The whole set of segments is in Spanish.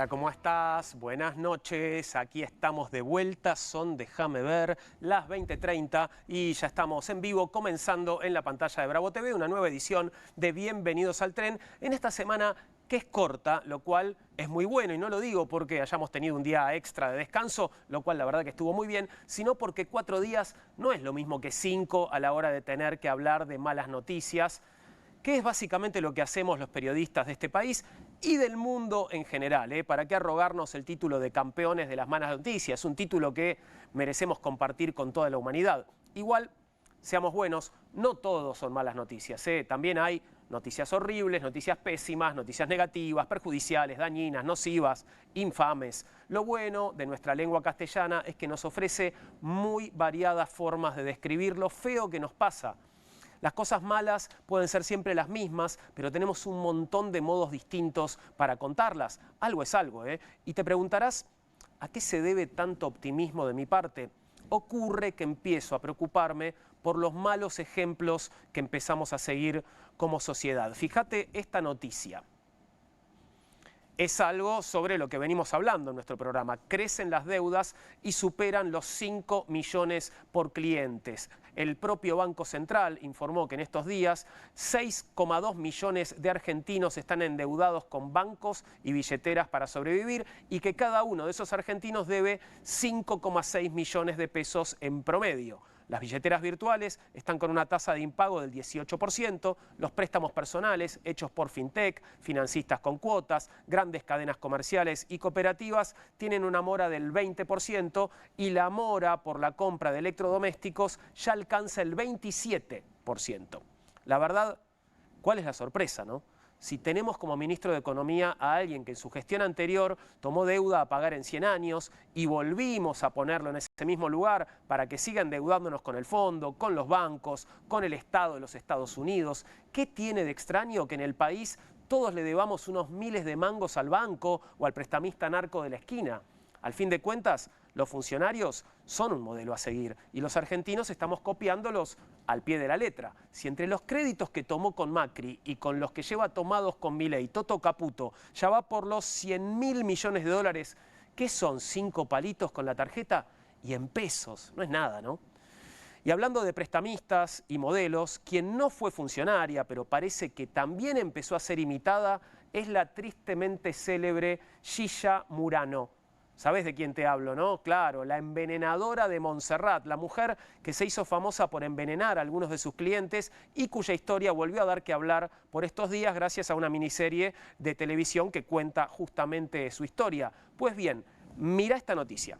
Hola, ¿cómo estás? Buenas noches, aquí estamos de vuelta, son Déjame Ver, las 20:30 y ya estamos en vivo comenzando en la pantalla de Bravo TV, una nueva edición de Bienvenidos al Tren en esta semana que es corta, lo cual es muy bueno, y no lo digo porque hayamos tenido un día extra de descanso, lo cual la verdad que estuvo muy bien, sino porque 4 días no es lo mismo que 5 a la hora de tener que hablar de malas noticias, que es básicamente lo que hacemos los periodistas de este país y del mundo en general. ¿Para qué arrogarnos el título de campeones de las malas noticias? Es un título que merecemos compartir con toda la humanidad. Igual, seamos buenos, no todos son malas noticias. También hay noticias horribles, noticias pésimas, noticias negativas, perjudiciales, dañinas, nocivas, infames. Lo bueno de nuestra lengua castellana es que nos ofrece muy variadas formas de describir lo feo que nos pasa. Las cosas malas pueden ser siempre las mismas, pero tenemos un montón de modos distintos para contarlas. Algo es algo, ¿eh? Y te preguntarás, ¿a qué se debe tanto optimismo de mi parte? Ocurre que empiezo a preocuparme por los malos ejemplos que empezamos a seguir como sociedad. Fíjate esta noticia. Es algo sobre lo que venimos hablando en nuestro programa. Crecen las deudas y superan los 5 millones por clientes. El propio Banco Central informó que en estos días 6,2 millones de argentinos están endeudados con bancos y billeteras para sobrevivir y que cada uno de esos argentinos debe 5,6 millones de pesos en promedio. Las billeteras virtuales están con una tasa de impago del 18%, los préstamos personales hechos por fintech, financistas con cuotas, grandes cadenas comerciales y cooperativas tienen una mora del 20% y la mora por la compra de electrodomésticos ya alcanza el 27%. La verdad, ¿cuál es la sorpresa, no? Si tenemos como ministro de Economía a alguien que en su gestión anterior tomó deuda a pagar en 100 años y volvimos a ponerlo en ese mismo lugar para que siga endeudándonos con el fondo, con los bancos, con el Estado de los Estados Unidos, ¿qué tiene de extraño que en el país todos le debamos unos miles de mangos al banco o al prestamista narco de la esquina? Al fin de cuentas, los funcionarios son un modelo a seguir y los argentinos estamos copiándolos al pie de la letra. Si entre los créditos que tomó con Macri y con los que lleva tomados con Milei, Toto Caputo, ya va por los 100.000 millones de dólares, ¿qué son 5 palitos con la tarjeta? Y en pesos, no es nada, ¿no? Y hablando de prestamistas y modelos, quien no fue funcionaria, pero parece que también empezó a ser imitada, es la tristemente célebre Gilla Murano. ¿Sabés de quién te hablo, no? Claro, la envenenadora de Montserrat, la mujer que se hizo famosa por envenenar a algunos de sus clientes y cuya historia volvió a dar que hablar por estos días gracias a una miniserie de televisión que cuenta justamente su historia. Pues bien, mira esta noticia.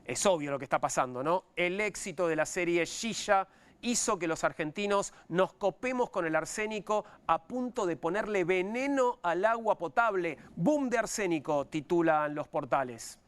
Es obvio lo que está pasando, ¿no? El éxito de la serie Gilla hizo que los argentinos nos copemos con el arsénico a punto de ponerle veneno al agua potable. Boom de arsénico, titulan los portales.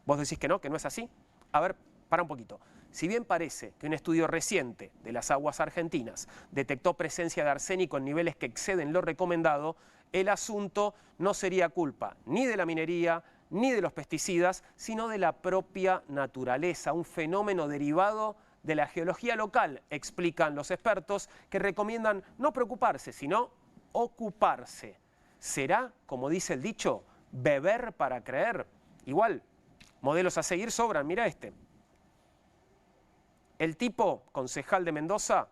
¿Vos decís que no es así? A ver, para un poquito. Si bien parece que un estudio reciente de las aguas argentinas detectó presencia de arsénico en niveles que exceden lo recomendado, el asunto no sería culpa ni de la minería, ni de los pesticidas, sino de la propia naturaleza, un fenómeno derivado de la geología local, explican los expertos, que recomiendan no preocuparse, sino ocuparse. ¿Será, como dice el dicho, beber para creer? Igual, modelos a seguir sobran, mira este. El tipo, concejal de Mendoza,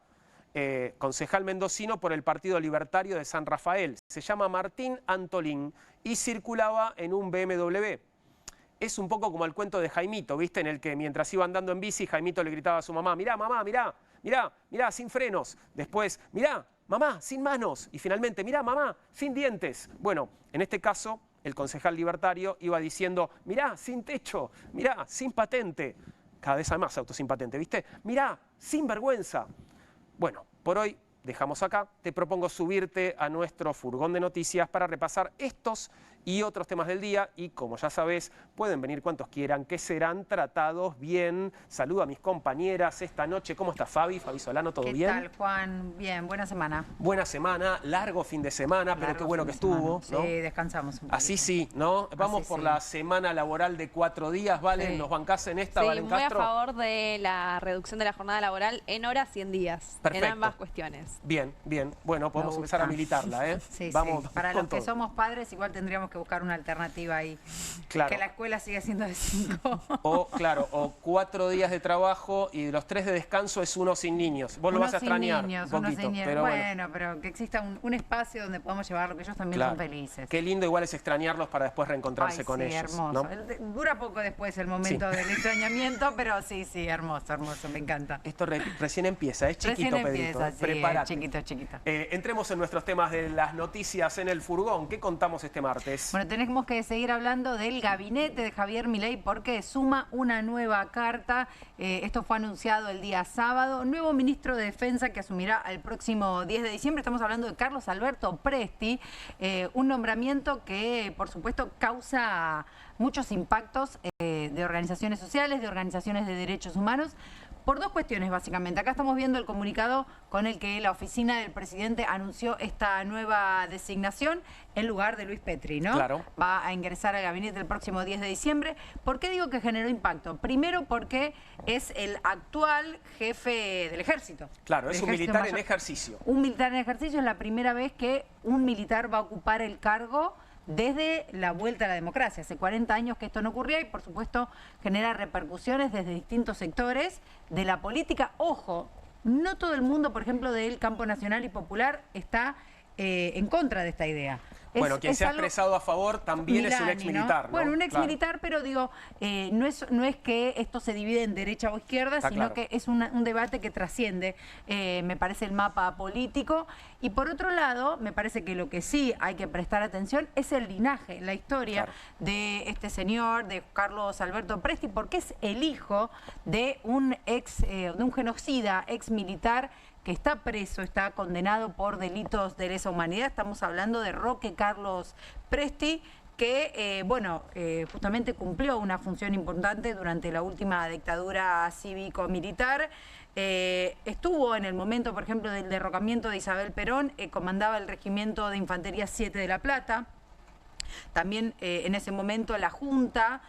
concejal mendocino por el Partido Libertario de San Rafael, se llama Martín Antolín y circulaba en un BMW. Es un poco como el cuento de Jaimito, ¿viste? En el que mientras iba andando en bici, Jaimito le gritaba a su mamá, mirá, mamá, mirá, mirá, mirá, sin frenos. Después, mirá, mamá, sin manos. Y finalmente, mirá, mamá, sin dientes. Bueno, en este caso, el concejal libertario iba diciendo, mirá, sin techo, mirá, sin patente. Cada vez hay más autos sin patente, ¿viste? Mirá, sin vergüenza. Bueno, por hoy dejamos acá. Te propongo subirte a nuestro furgón de noticias para repasar estos y otros temas del día. Y como ya sabés, pueden venir cuantos quieran, que serán tratados bien. Saludo a mis compañeras esta noche. ¿Cómo está Fabi? Fabi Solano, ¿todo bien? ¿Qué tal, Juan? Bien, buena semana. Buena semana, largo fin de semana, pero qué bueno que estuvo, ¿no? Sí, descansamos un poco. Así sí, ¿no? Vamos por la semana laboral de 4 días, ¿vale? ¿Nos bancás en esta, Valen Castro? Muy a favor de la reducción de la jornada laboral en horas y en días. Perfecto. En ambas cuestiones. Bien, bien. Bueno, podemos empezar a militarla, ¿eh? Sí, vamos, sí. Para los que somos padres, igual tendríamos que buscar una alternativa ahí. Claro. Que la escuela siga siendo de 5. O, claro, o 4 días de trabajo y los 3 de descanso es uno sin niños. Vos lo vas a extrañar niños, un poquito, pero bueno, pero que exista un espacio donde podamos llevarlo, que ellos también son felices. Qué lindo igual es extrañarlos para después reencontrarse con ellos. Hermoso. ¿No? Dura poco después el momento del extrañamiento, pero sí, hermoso, me encanta. Esto recién empieza, es chiquito, recién Pedrito. Empieza, sí, prepárate. Chiquito. Entremos en nuestros temas de las noticias en el furgón. ¿Qué contamos este martes? Bueno, tenemos que seguir hablando del gabinete de Javier Milei porque suma una nueva carta. Esto fue anunciado el día sábado. Nuevo ministro de Defensa que asumirá el próximo 10 de diciembre. Estamos hablando de Carlos Alberto Presti. Un nombramiento que, por supuesto, causa muchos impactos de organizaciones sociales, de organizaciones de derechos humanos. Por 2 cuestiones, básicamente. Acá estamos viendo el comunicado con el que la oficina del presidente anunció esta nueva designación en lugar de Luis Petri, ¿no? Claro. Va a ingresar al gabinete el próximo 10 de diciembre. ¿Por qué digo que generó impacto? Primero porque es el actual jefe del ejército. Claro, es un militar en ejercicio. Un militar en ejercicio, es la primera vez que un militar va a ocupar el cargo desde la vuelta a la democracia. Hace 40 años que esto no ocurría y, por supuesto, genera repercusiones desde distintos sectores de la política. Ojo, no todo el mundo, por ejemplo, del campo nacional y popular está en contra de esta idea. Bueno, quien se ha expresado a favor también es un ex militar, ¿no? Bueno, un ex militar, pero digo, no es que esto se divide en derecha o izquierda, sino que es un debate que trasciende, me parece, el mapa político. Y por otro lado, me parece que lo que sí hay que prestar atención es el linaje, la historia de este señor, de Carlos Alberto Presti, porque es el hijo de un genocida, ex militar, que está preso, está condenado por delitos de lesa humanidad. Estamos hablando de Roque Carlos Presti, que, justamente cumplió una función importante durante la última dictadura cívico-militar. Estuvo en el momento, por ejemplo, del derrocamiento de Isabel Perón, comandaba el Regimiento de Infantería 7 de La Plata. También en ese momento la Junta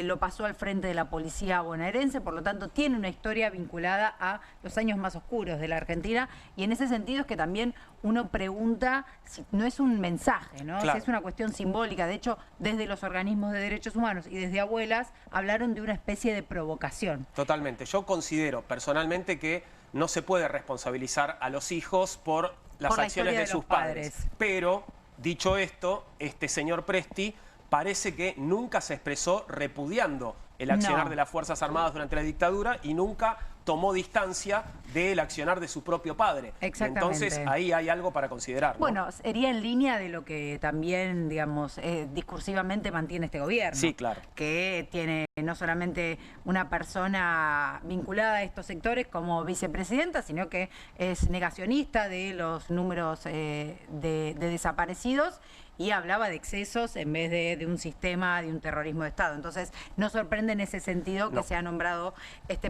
lo pasó al frente de la policía bonaerense, por lo tanto tiene una historia vinculada a los años más oscuros de la Argentina, y en ese sentido es que también uno pregunta si no es un mensaje, ¿no? Si es una cuestión simbólica. De hecho, desde los organismos de derechos humanos y desde Abuelas hablaron de una especie de provocación. Totalmente. Yo considero personalmente que no se puede responsabilizar a los hijos por las acciones de sus padres. Pero, dicho esto, este señor Presti parece que nunca se expresó repudiando el accionar de las Fuerzas Armadas durante la dictadura y nunca tomó distancia del accionar de su propio padre. Exactamente. Entonces ahí hay algo para considerar, ¿no? Bueno, sería en línea de lo que también, digamos, discursivamente mantiene este gobierno. Sí, claro. Que tiene no solamente una persona vinculada a estos sectores como vicepresidenta, sino que es negacionista de los números de desaparecidos, y hablaba de excesos en vez de un sistema, de un terrorismo de Estado. Entonces, no sorprende en ese sentido que se ha nombrado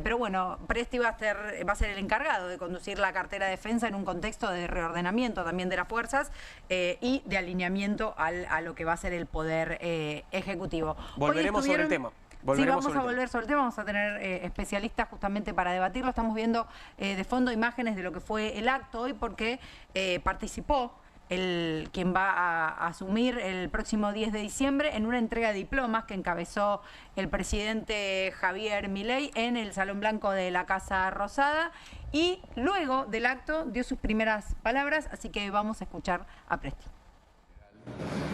pero bueno, Presti va a ser el encargado de conducir la cartera de defensa en un contexto de reordenamiento también de las fuerzas y de alineamiento a lo que va a ser el poder ejecutivo. Volveremos sobre el tema. Sí, vamos a volver sobre el tema, vamos a tener especialistas justamente para debatirlo. Estamos viendo de fondo imágenes de lo que fue el acto hoy porque participó quien va a asumir el próximo 10 de diciembre en una entrega de diplomas que encabezó el presidente Javier Milei en el Salón Blanco de la Casa Rosada, y luego del acto dio sus primeras palabras, así que vamos a escuchar a Presti.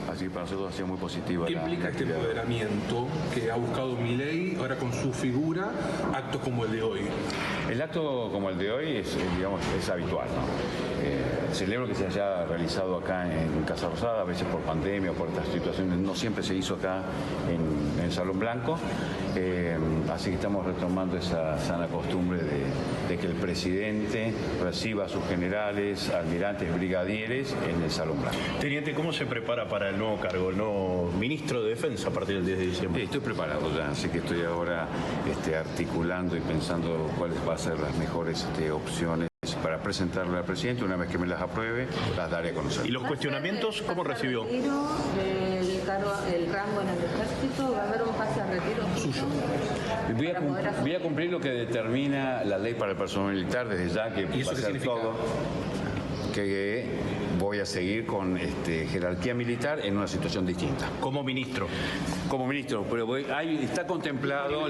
Así que para nosotros ha sido muy positivo. ¿Qué implica este empoderamiento que ha buscado Milei ahora con su figura, actos como el de hoy? El acto como el de hoy es habitual, ¿no? Celebro que se haya realizado acá en Casa Rosada, a veces por pandemia o por estas situaciones, no siempre se hizo acá en el Salón Blanco, así que estamos retomando esa sana costumbre de que el presidente reciba a sus generales, almirantes, brigadieres en el Salón Blanco. Teniente, ¿cómo se prepara para el nuevo cargo, el nuevo ministro de Defensa a partir del 10 de diciembre. Sí, estoy preparado ya, así que estoy ahora articulando y pensando cuáles van a ser las mejores opciones para presentarle al presidente. Una vez que me las apruebe, las daré a conocer. ¿Y los cuestionamientos cómo recibió? El rango en el ejército, va a haber un pase a retiro suyo. Voy a cumplir lo que determina la ley para el personal militar desde ya, que ¿Y eso va a qué ser significa? todo, que voy a seguir con jerarquía militar en una situación distinta. Como ministro. Como ministro, pero está contemplado,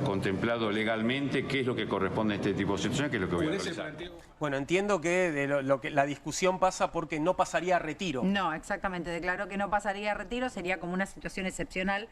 contemplado legalmente qué es lo que corresponde a este tipo de situaciones, que es lo que voy a realizar. Bueno, entiendo que, lo que la discusión pasa porque no pasaría a retiro. No, exactamente. Declaró que no pasaría a retiro, sería como una situación excepcional.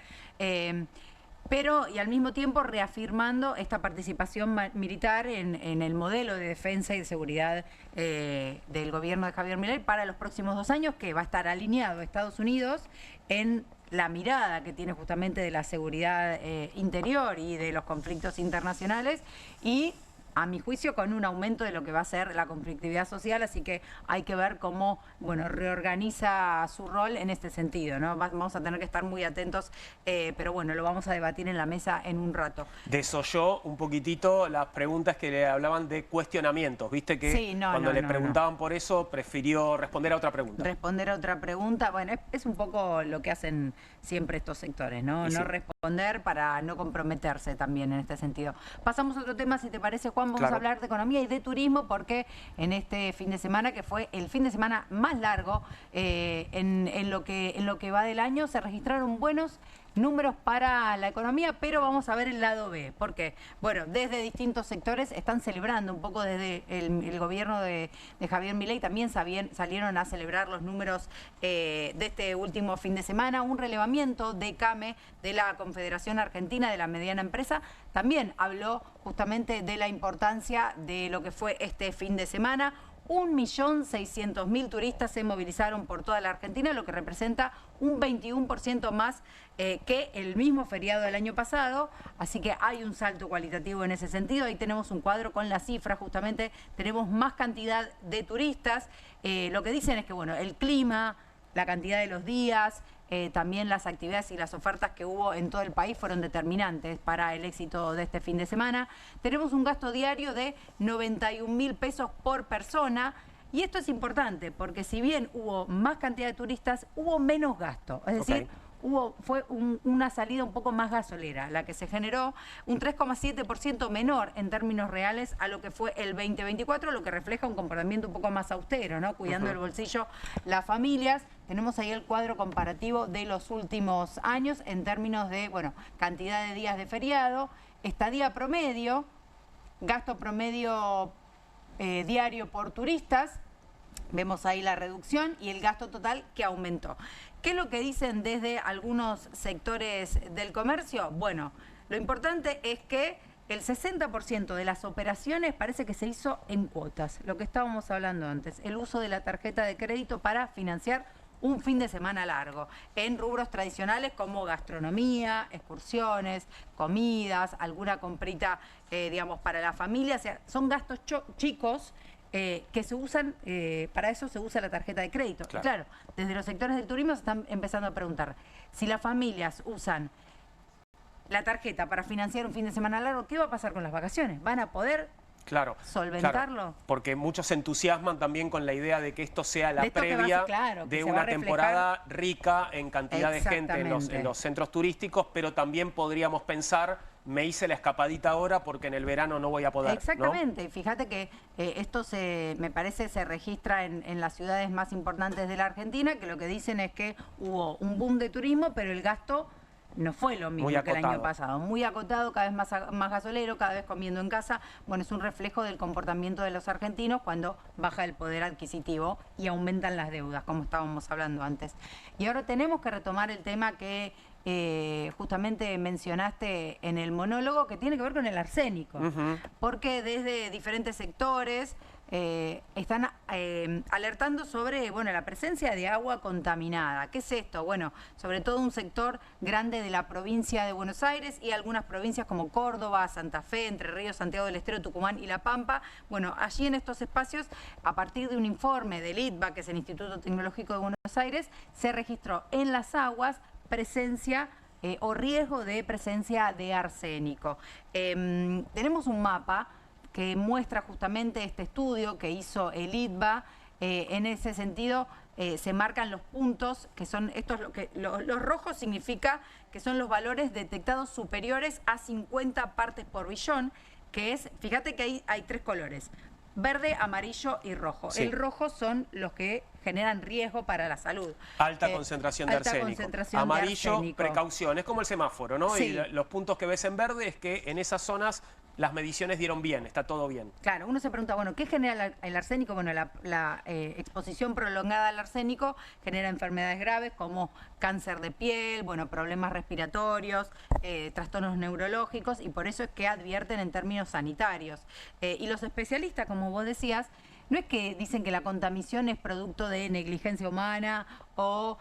Pero, y al mismo tiempo reafirmando esta participación militar en el modelo de defensa y de seguridad del gobierno de Javier Milei para los próximos 2 años, que va a estar alineado a Estados Unidos en la mirada que tiene justamente de la seguridad interior y de los conflictos internacionales, y a mi juicio con un aumento de lo que va a ser la conflictividad social, así que hay que ver cómo, bueno, reorganiza su rol en este sentido, ¿no? Vamos a tener que estar muy atentos, pero bueno, lo vamos a debatir en la mesa en un rato. Desoyó un poquitito las preguntas que le hablaban de cuestionamientos, viste que Sí, cuando le preguntaban por eso, prefirió responder a otra pregunta. Responder a otra pregunta, bueno, es un poco lo que hacen siempre estos sectores, ¿no? Sí. No responder para no comprometerse también en este sentido. Pasamos a otro tema, si te parece, Juan. Vamos a hablar de economía y de turismo, porque en este fin de semana, que fue el fin de semana más largo en lo que va del año, se registraron buenos números para la economía, pero vamos a ver el lado B, porque, bueno, desde distintos sectores están celebrando un poco, desde el gobierno de Javier Milei también salieron a celebrar los números de este último fin de semana. Un relevamiento de CAME, de la Confederación Argentina de la Mediana Empresa, también habló justamente de la importancia de lo que fue este fin de semana. 1.600.000 turistas se movilizaron por toda la Argentina, lo que representa un 21% más que el mismo feriado del año pasado, así que hay un salto cualitativo en ese sentido. Ahí tenemos un cuadro con las cifras, justamente tenemos más cantidad de turistas. Lo que dicen es que, bueno, el clima, la cantidad de los días, también las actividades y las ofertas que hubo en todo el país fueron determinantes para el éxito de este fin de semana. Tenemos un gasto diario de 91.000 pesos por persona. Y esto es importante porque si bien hubo más cantidad de turistas, hubo menos gasto. Es decir, fue una salida un poco más gasolera, la que se generó, un 3,7% menor en términos reales a lo que fue el 2024, lo que refleja un comportamiento un poco más austero, ¿no? Cuidando el bolsillo las familias. Tenemos ahí el cuadro comparativo de los últimos años en términos de, bueno, cantidad de días de feriado, estadía promedio, gasto promedio diario por turistas. Vemos ahí la reducción y el gasto total que aumentó. ¿Qué es lo que dicen desde algunos sectores del comercio? Bueno, lo importante es que el 60% de las operaciones parece que se hizo en cuotas, lo que estábamos hablando antes, el uso de la tarjeta de crédito para financiar un fin de semana largo, en rubros tradicionales como gastronomía, excursiones, comidas, alguna comprita, digamos, para la familia. O sea, son gastos chicos que se usan, para eso se usa la tarjeta de crédito. Claro. Y claro, desde los sectores del turismo se están empezando a preguntar, si las familias usan la tarjeta para financiar un fin de semana largo, ¿qué va a pasar con las vacaciones? ¿Van a poder solventarlo? Claro, porque muchos se entusiasman también con la idea de que esto sea la previa de una temporada rica en cantidad de gente en los centros turísticos, pero también podríamos pensar, me hice la escapadita ahora porque en el verano no voy a poder. Exactamente, ¿no? y fíjate que esto me parece se registra en las ciudades más importantes de la Argentina, que lo que dicen es que hubo un boom de turismo, pero el gasto no fue lo mismo que el año pasado. Muy acotado, cada vez más gasolero, cada vez comiendo en casa. Bueno, es un reflejo del comportamiento de los argentinos cuando baja el poder adquisitivo y aumentan las deudas, como estábamos hablando antes. Y ahora tenemos que retomar el tema que justamente mencionaste en el monólogo, que tiene que ver con el arsénico, porque desde diferentes sectores están alertando sobre, bueno, la presencia de agua contaminada. ¿Qué es esto? Bueno, sobre todo un sector grande de la provincia de Buenos Aires y algunas provincias como Córdoba, Santa Fe, Entre Ríos, Santiago del Estero, Tucumán y La Pampa. Bueno, allí en estos espacios, a partir de un informe del ITBA, que es el Instituto Tecnológico de Buenos Aires, se registró en las aguas presencia o riesgo de presencia de arsénico. Tenemos un mapa que muestra justamente este estudio que hizo el ITBA. En ese sentido, se marcan los puntos, que son estos, los rojos significa que son los valores detectados superiores a 50 partes por billón, que es, fíjate que hay tres colores: verde, amarillo y rojo. Sí. El rojo son los que generan riesgo para la salud. Alta concentración de arsénico. Amarillo, precaución. Es como el semáforo, ¿no? Sí. Y los puntos que ves en verde es que en esas zonas las mediciones dieron bien, está todo bien. Claro, uno se pregunta, bueno, ¿qué genera el arsénico? Bueno, la exposición prolongada al arsénico genera enfermedades graves como cáncer de piel, bueno, problemas respiratorios, trastornos neurológicos, y por eso es que advierten en términos sanitarios. Y los especialistas, como vos decías, no es que dicen que la contaminación es producto de negligencia humana o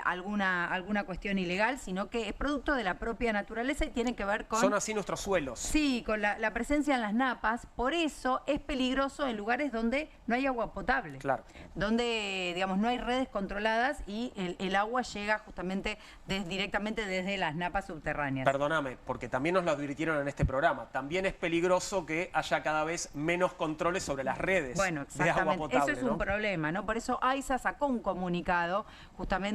alguna cuestión ilegal, sino que es producto de la propia naturaleza y tiene que ver con... Son así nuestros suelos. Sí, con la presencia en las napas. Por eso es peligroso en lugares donde no hay agua potable. Claro. Donde, digamos, no hay redes controladas y el agua llega justamente directamente desde las napas subterráneas. Perdóname, porque también nos lo advirtieron en este programa. También es peligroso que haya cada vez menos controles sobre las redes de agua potable. Eso es un problema, ¿no? Por eso AISA sacó un comunicado justamente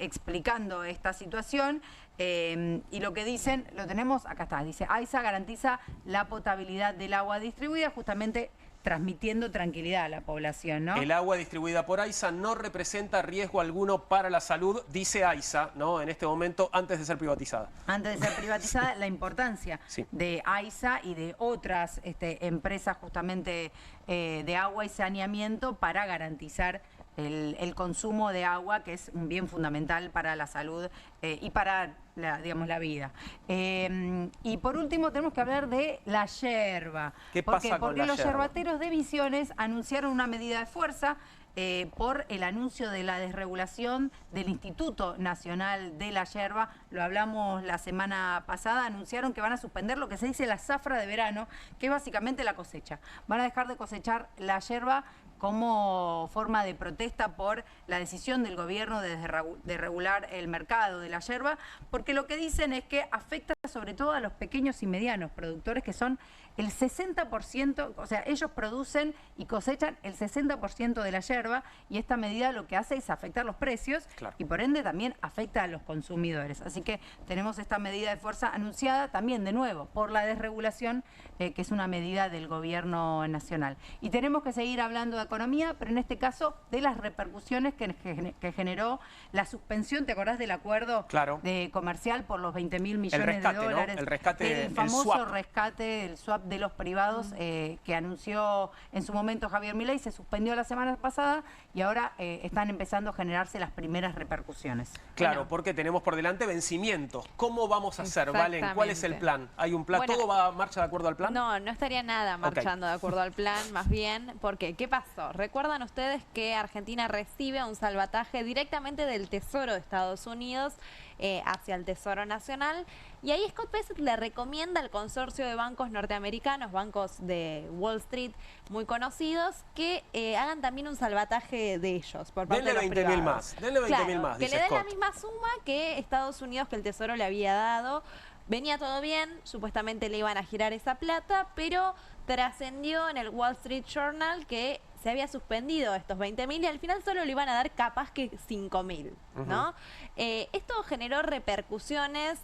explicando esta situación, y lo que dicen, lo tenemos, acá está, dice: AISA garantiza la potabilidad del agua distribuida, justamente transmitiendo tranquilidad a la población, ¿no? El agua distribuida por AISA no representa riesgo alguno para la salud, dice AISA, ¿no? En este momento, antes de ser privatizada. Antes de ser privatizada, la importancia de AISA y de otras empresas justamente de agua y saneamiento para garantizar el consumo de agua, que es un bien fundamental para la salud y para la vida. Y por último tenemos que hablar de la yerba. ¿Qué pasa con la yerba? Porque los yerbateros de Misiones anunciaron una medida de fuerza por el anuncio de la desregulación del Instituto Nacional de la Yerba. Lo hablamos la semana pasada. Anunciaron que van a suspender lo que se dice la zafra de verano, que es básicamente la cosecha. Van a dejar de cosechar la yerba como forma de protesta por la decisión del gobierno de regular el mercado de la yerba, porque lo que dicen es que afecta sobre todo a los pequeños y medianos productores, que son el 60%, o sea, ellos producen y cosechan el 60% de la yerba, y esta medida lo que hace es afectar los precios, claro, y por ende también afecta a los consumidores. Así que tenemos esta medida de fuerza anunciada también, de nuevo, por la desregulación, que es una medida del gobierno nacional. Y tenemos que seguir hablando de economía, pero en este caso de las repercusiones que generó la suspensión, ¿te acordás del acuerdo comercial por los 20.000 millones de dólares? ¿No? El rescate, el famoso rescate, el swap de los privados, que anunció en su momento Javier Milei, se suspendió la semana pasada y ahora están empezando a generarse las primeras repercusiones. Claro, bueno, porque tenemos por delante vencimientos. ¿Cómo vamos a hacer, Valen? ¿Cuál es el plan? ¿Hay un plan? Bueno, ¿todo va a marcha de acuerdo al plan? No, no estaría nada marchando de acuerdo al plan, más bien, porque ¿qué pasó? Recuerdan ustedes que Argentina recibe un salvataje directamente del Tesoro de Estados Unidos hacia el Tesoro Nacional, y ahí Scott Bessent le recomienda al consorcio de bancos norteamericanos, bancos de Wall Street muy conocidos, que hagan también un salvataje de ellos por parte de los privados. Denle 20.000 más, denle 20.000 más, que dice le den Scott. la misma suma que Estados Unidos, que el Tesoro le había dado. Venía todo bien, supuestamente le iban a girar esa plata, pero trascendió en el Wall Street Journal que se había suspendido estos 20.000 y al final solo le iban a dar capaz que 5.000, ¿no? Esto generó repercusiones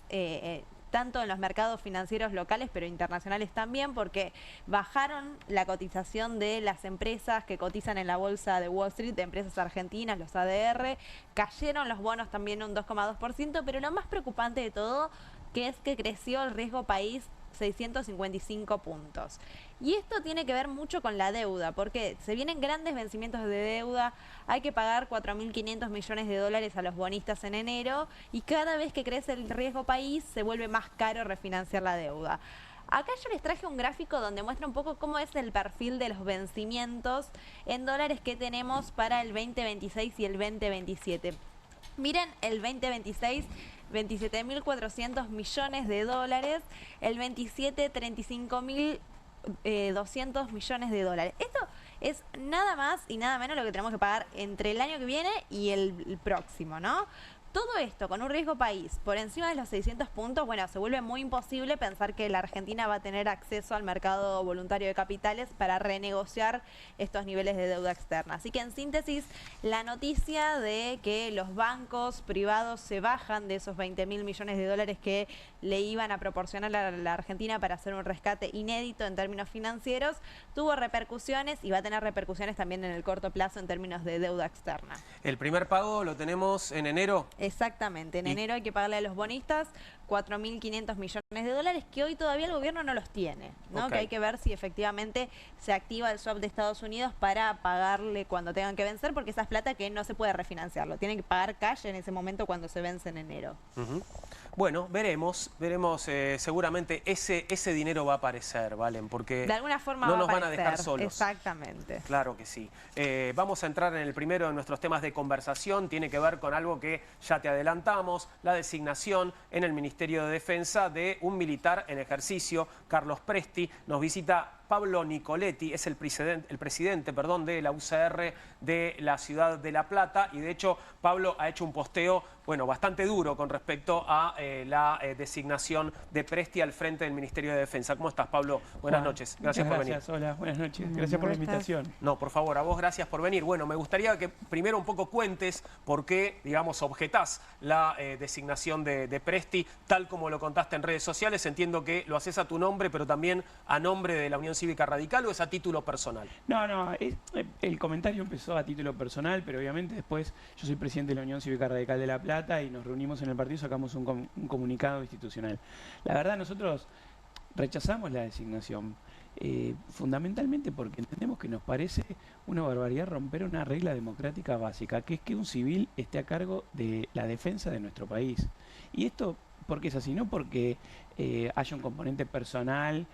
tanto en los mercados financieros locales, pero internacionales también, porque bajaron la cotización de las empresas que cotizan en la bolsa de Wall Street, de empresas argentinas, los ADR, cayeron los bonos también un 2,2%, pero lo más preocupante de todo, que es que creció el riesgo país 655 puntos. Y esto tiene que ver mucho con la deuda, porque se vienen grandes vencimientos de deuda, hay que pagar 4.500 millones de dólares a los bonistas en enero, y cada vez que crece el riesgo país se vuelve más caro refinanciar la deuda. Acá yo les traje un gráfico donde muestra un poco cómo es el perfil de los vencimientos en dólares que tenemos para el 2026 y el 2027. Miren, el 2026, 27.400 millones de dólares, el 27, 35.200 millones de dólares. Esto es nada más y nada menos lo que tenemos que pagar entre el año que viene y el próximo, ¿no? Todo esto con un riesgo país por encima de los 600 puntos, bueno, se vuelve muy imposible pensar que la Argentina va a tener acceso al mercado voluntario de capitales para renegociar estos niveles de deuda externa. Así que en síntesis, la noticia de que los bancos privados se bajan de esos 20.000 millones de dólares que le iban a proporcionar a la Argentina para hacer un rescate inédito en términos financieros, tuvo repercusiones y va a tener repercusiones también en el corto plazo en términos de deuda externa. El primer pago lo tenemos en enero. Exactamente, en enero hay que pagarle a los bonistas 4.500 millones de dólares que hoy todavía el gobierno no los tiene, ¿no? Okay. Que hay que ver si efectivamente se activa el swap de Estados Unidos para pagarle cuando tengan que vencer, porque esa es plata que no se puede refinanciarlo, tienen que pagar cash en ese momento cuando se vence en enero. Bueno, veremos, seguramente ese dinero va a aparecer, Valen, porque de alguna forma no va nos a van a aparecer. dejar solos. Exactamente. Claro que sí. Vamos a entrar en el primero de nuestros temas de conversación, tiene que ver con algo que ya te adelantamos, la designación en el Ministerio de Defensa de un militar en ejercicio, Carlos Presti. Nos visita Pablo Nicoletti, es el presidente de la UCR de la ciudad de La Plata, y de hecho Pablo ha hecho un posteo, bueno, bastante duro con respecto a la designación de Presti al frente del Ministerio de Defensa. ¿Cómo estás, Pablo? Buenas noches. Gracias por venir. Hola, buenas noches. Gracias por la invitación. No, por favor, a vos gracias por venir. Bueno, me gustaría que primero un poco cuentes por qué, digamos, objetás la designación de Presti, tal como lo contaste en redes sociales. Entiendo que lo haces a tu nombre, pero también a nombre de la Unión Cívica Radical, ¿o es a título personal? No, el comentario empezó a título personal, pero obviamente después yo soy presidente de la Unión Cívica Radical de La Plata y nos reunimos en el partido y sacamos un comunicado institucional. La verdad, nosotros rechazamos la designación, fundamentalmente porque entendemos que nos parece una barbaridad romper una regla democrática básica, que es que un civil esté a cargo de la defensa de nuestro país. Y esto, ¿por qué es así? No porque haya un componente personal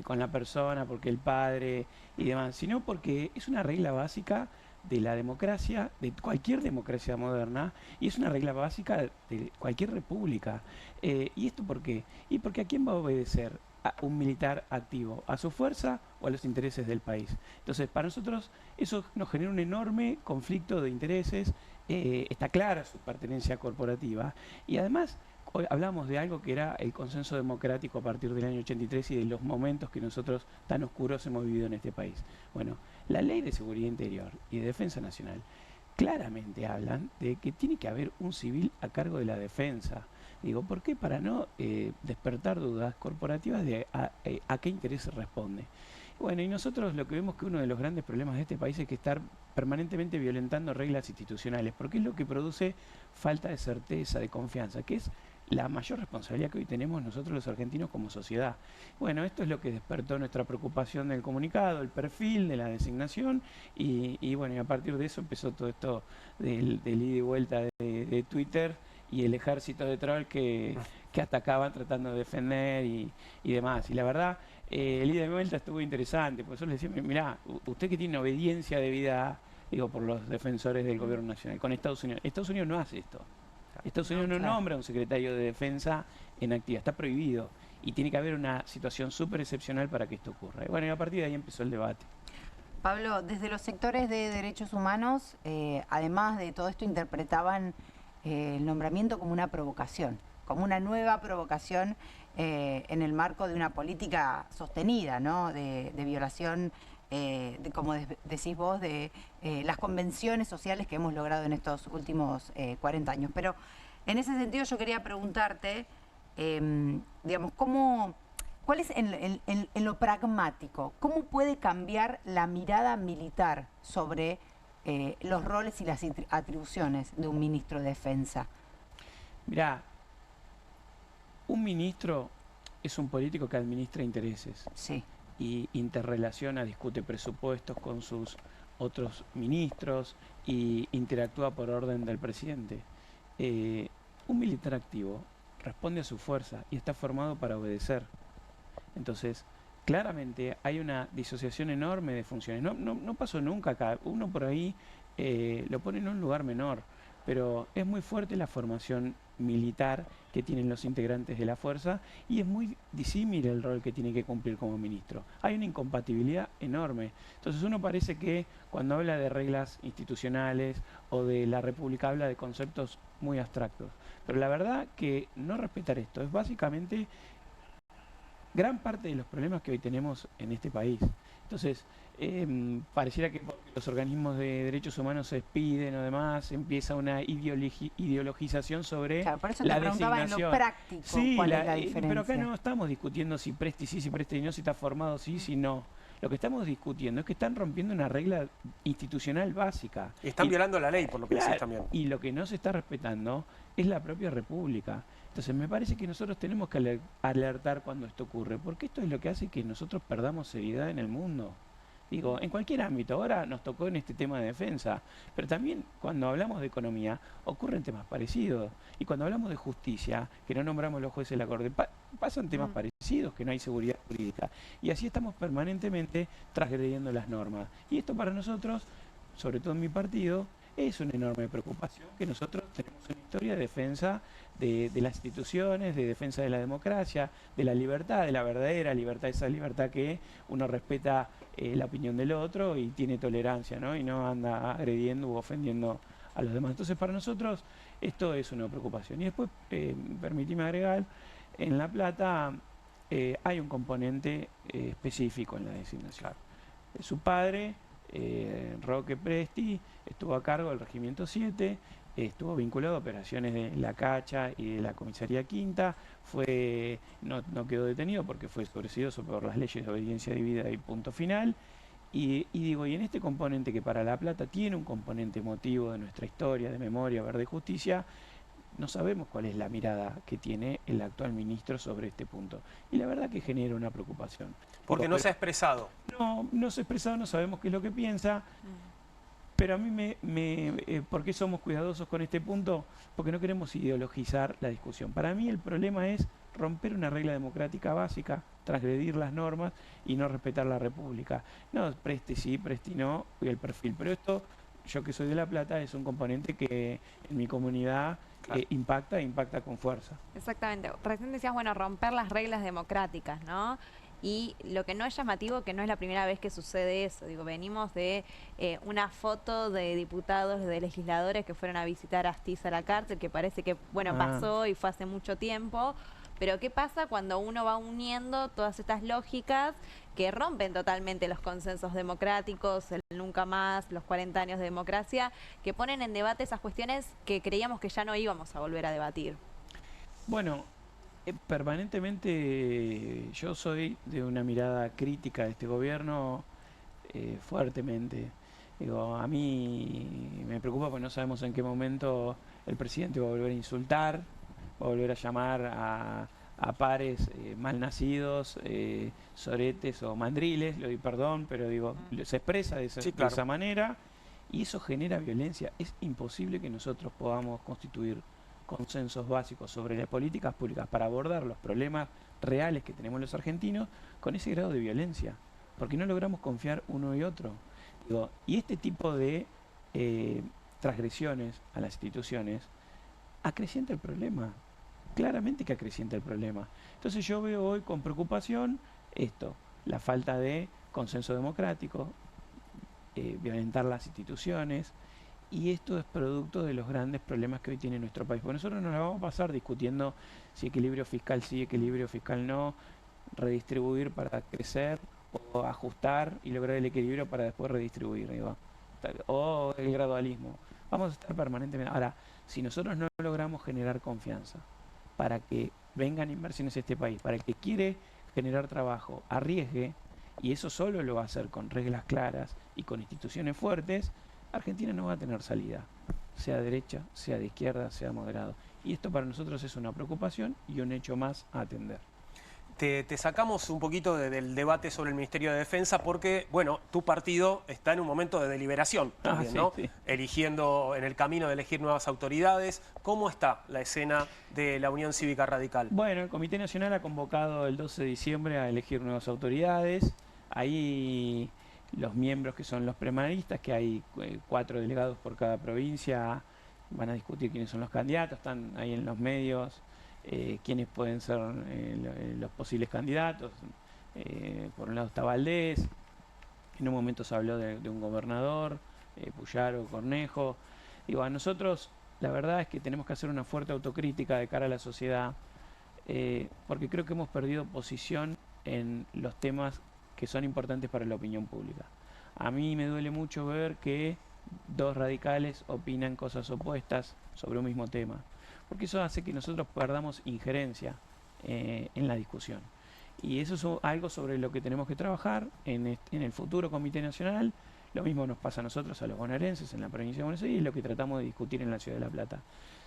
con la persona, porque el padre y demás, sino porque es una regla básica de la democracia, de cualquier democracia moderna, y es una regla básica de cualquier república. ¿Y esto por qué? Y porque ¿a quién va a obedecer a un militar activo? ¿A su fuerza o a los intereses del país? Entonces, para nosotros eso nos genera un enorme conflicto de intereses, está clara su pertenencia corporativa, y además hoy hablamos de algo que era el consenso democrático a partir del año 83 y de los momentos que nosotros tan oscuros hemos vivido en este país. Bueno, la Ley de Seguridad Interior y de Defensa Nacional claramente hablan de que tiene que haber un civil a cargo de la defensa. Digo, ¿por qué? Para no despertar dudas corporativas de a qué interés responde. Bueno, y nosotros lo que vemos que uno de los grandes problemas de este país es que estar permanentemente violentando reglas institucionales, porque es lo que produce falta de certeza, de confianza, que es la mayor responsabilidad que hoy tenemos nosotros los argentinos como sociedad. Bueno, esto es lo que despertó nuestra preocupación del comunicado, el perfil de la designación, y bueno, y a partir de eso empezó todo esto del ida y vuelta de Twitter y el ejército de troll que atacaban tratando de defender y demás. Y la verdad, el ida y vuelta estuvo interesante, porque yo les decía, mirá, usted que tiene obediencia debida, digo, por los defensores del gobierno nacional, con Estados Unidos no hace esto. Estados Unidos no nombra a un secretario de defensa en actividad, está prohibido, y tiene que haber una situación súper excepcional para que esto ocurra. Y bueno, y a partir de ahí empezó el debate. Pablo, desde los sectores de derechos humanos, además de todo esto, interpretaban el nombramiento como una provocación, como una nueva provocación en el marco de una política sostenida, ¿no? de violación, como decís vos, de las convenciones sociales que hemos logrado en estos últimos 40 años. Pero en ese sentido yo quería preguntarte, digamos, ¿cuál es en lo pragmático? ¿Cómo puede cambiar la mirada militar sobre los roles y las atribuciones de un ministro de Defensa? Mirá, un ministro es un político que administra intereses. Sí. Y interrelaciona, discute presupuestos con sus otros ministros y interactúa por orden del presidente. Un militar activo responde a su fuerza y está formado para obedecer. Entonces, claramente hay una disociación enorme de funciones. No pasó nunca acá. Uno por ahí lo pone en un lugar menor, pero es muy fuerte la formación militar que tienen los integrantes de la fuerza y es muy disímil el rol que tiene que cumplir como ministro. Hay una incompatibilidad enorme. Entonces uno parece que cuando habla de reglas institucionales o de la república habla de conceptos muy abstractos. Pero la verdad que no respetar esto es básicamente gran parte de los problemas que hoy tenemos en este país. Entonces, pareciera que porque los organismos de derechos humanos se despiden o demás, empieza una ideologización sobre por eso la te preguntaba designación. En lo práctico, sí, ¿cuál es la diferencia? Pero acá no estamos discutiendo si Presti sí, si Presti no, si está formado sí, si no. Lo que estamos discutiendo es que están rompiendo una regla institucional básica. Y están violando la ley, por lo que decís también. Y lo que no se está respetando es la propia república. Entonces me parece que nosotros tenemos que alertar cuando esto ocurre, porque esto es lo que hace que nosotros perdamos seriedad en el mundo. Digo, en cualquier ámbito, ahora nos tocó en este tema de defensa, pero también cuando hablamos de economía ocurren temas parecidos. Y cuando hablamos de justicia, que no nombramos los jueces de la Corte, pasan temas parecidos, que no hay seguridad jurídica. Y así estamos permanentemente transgrediendo las normas. Y esto para nosotros, sobre todo en mi partido, es una enorme preocupación, que nosotros tenemos una historia de defensa de las instituciones, de defensa de la democracia, de la libertad, de la verdadera libertad, esa libertad que uno respeta la opinión del otro y tiene tolerancia, ¿no? Y no anda agrediendo u ofendiendo a los demás. Entonces para nosotros esto es una preocupación. Y después, permitime agregar, en La Plata hay un componente específico en la designación. Su padre, Roque Presti, estuvo a cargo del Regimiento 7, estuvo vinculado a operaciones de la Cacha y de la Comisaría Quinta, no quedó detenido porque fue sobreseído por las leyes de obediencia debida y punto final. Y en este componente que para La Plata tiene un componente emotivo de nuestra historia, de memoria, verde y justicia, no sabemos cuál es la mirada que tiene el actual ministro sobre este punto. Y la verdad que genera una preocupación. Porque no se ha expresado. No se ha expresado, no sabemos qué es lo que piensa. Pero a mí ¿por qué somos cuidadosos con este punto? Porque no queremos ideologizar la discusión. Para mí el problema es romper una regla democrática básica, transgredir las normas y no respetar la república. No, Presti sí, Presti no, y el perfil. Pero esto, yo que soy de La Plata, es un componente que en mi comunidad impacta con fuerza. Exactamente. Recién decías, bueno, romper las reglas democráticas, ¿no? Y lo que no es llamativo, que no es la primera vez que sucede eso. Digo, venimos de una foto de diputados, de legisladores que fueron a visitar a Astiz a la cárcel, que parece que, bueno, pasó y fue hace mucho tiempo. Pero ¿qué pasa cuando uno va uniendo todas estas lógicas que rompen totalmente los consensos democráticos, el nunca más, los 40 años de democracia, que ponen en debate esas cuestiones que creíamos que ya no íbamos a volver a debatir? Bueno, permanentemente yo soy de una mirada crítica de este gobierno fuertemente. Digo, a mí me preocupa porque no sabemos en qué momento el presidente va a volver a insultar, va a volver a llamar a pares malnacidos, soretes o mandriles, le doy perdón, pero digo, se expresa de esa manera y eso genera violencia. Es imposible que nosotros podamos constituir consensos básicos sobre las políticas públicas para abordar los problemas reales que tenemos los argentinos con ese grado de violencia, porque no logramos confiar uno y otro. Digo, y este tipo de transgresiones a las instituciones acrecienta el problema, claramente que acrecienta el problema. Entonces yo veo hoy con preocupación esto, la falta de consenso democrático, violentar las instituciones. Y esto es producto de los grandes problemas que hoy tiene nuestro país. Porque nosotros nos la vamos a pasar discutiendo si equilibrio fiscal sí, equilibrio fiscal no, redistribuir para crecer o ajustar y lograr el equilibrio para después redistribuir, digo. O el gradualismo. Vamos a estar permanentemente. Ahora, si nosotros no logramos generar confianza para que vengan inversiones a este país, para el que quiere generar trabajo, arriesgue, y eso solo lo va a hacer con reglas claras y con instituciones fuertes, Argentina no va a tener salida, sea derecha, sea de izquierda, sea moderado. Y esto para nosotros es una preocupación y un hecho más a atender. Te sacamos un poquito del debate sobre el Ministerio de Defensa porque, bueno, tu partido está en un momento de deliberación también, sí, ¿no? sí. Eligiendo, en el camino de elegir nuevas autoridades. ¿Cómo está la escena de la Unión Cívica Radical? Bueno, el Comité Nacional ha convocado el 12 de diciembre a elegir nuevas autoridades. Ahí los miembros que son los primaristas, que hay 4 delegados por cada provincia, van a discutir quiénes son los candidatos, están ahí en los medios. Quiénes pueden ser los posibles candidatos. Por un lado está Valdés, en un momento se habló de un gobernador, Puyaro, Cornejo. Digo, a nosotros la verdad es que tenemos que hacer una fuerte autocrítica de cara a la sociedad, porque creo que hemos perdido posición en los temas que son importantes para la opinión pública. A mí me duele mucho ver que 2 radicales opinan cosas opuestas sobre un mismo tema, porque eso hace que nosotros perdamos injerencia en la discusión. Y eso es algo sobre lo que tenemos que trabajar en el futuro Comité Nacional. Lo mismo nos pasa a nosotros, a los bonaerenses, en la provincia de Buenos Aires, y es lo que tratamos de discutir en la Ciudad de La Plata.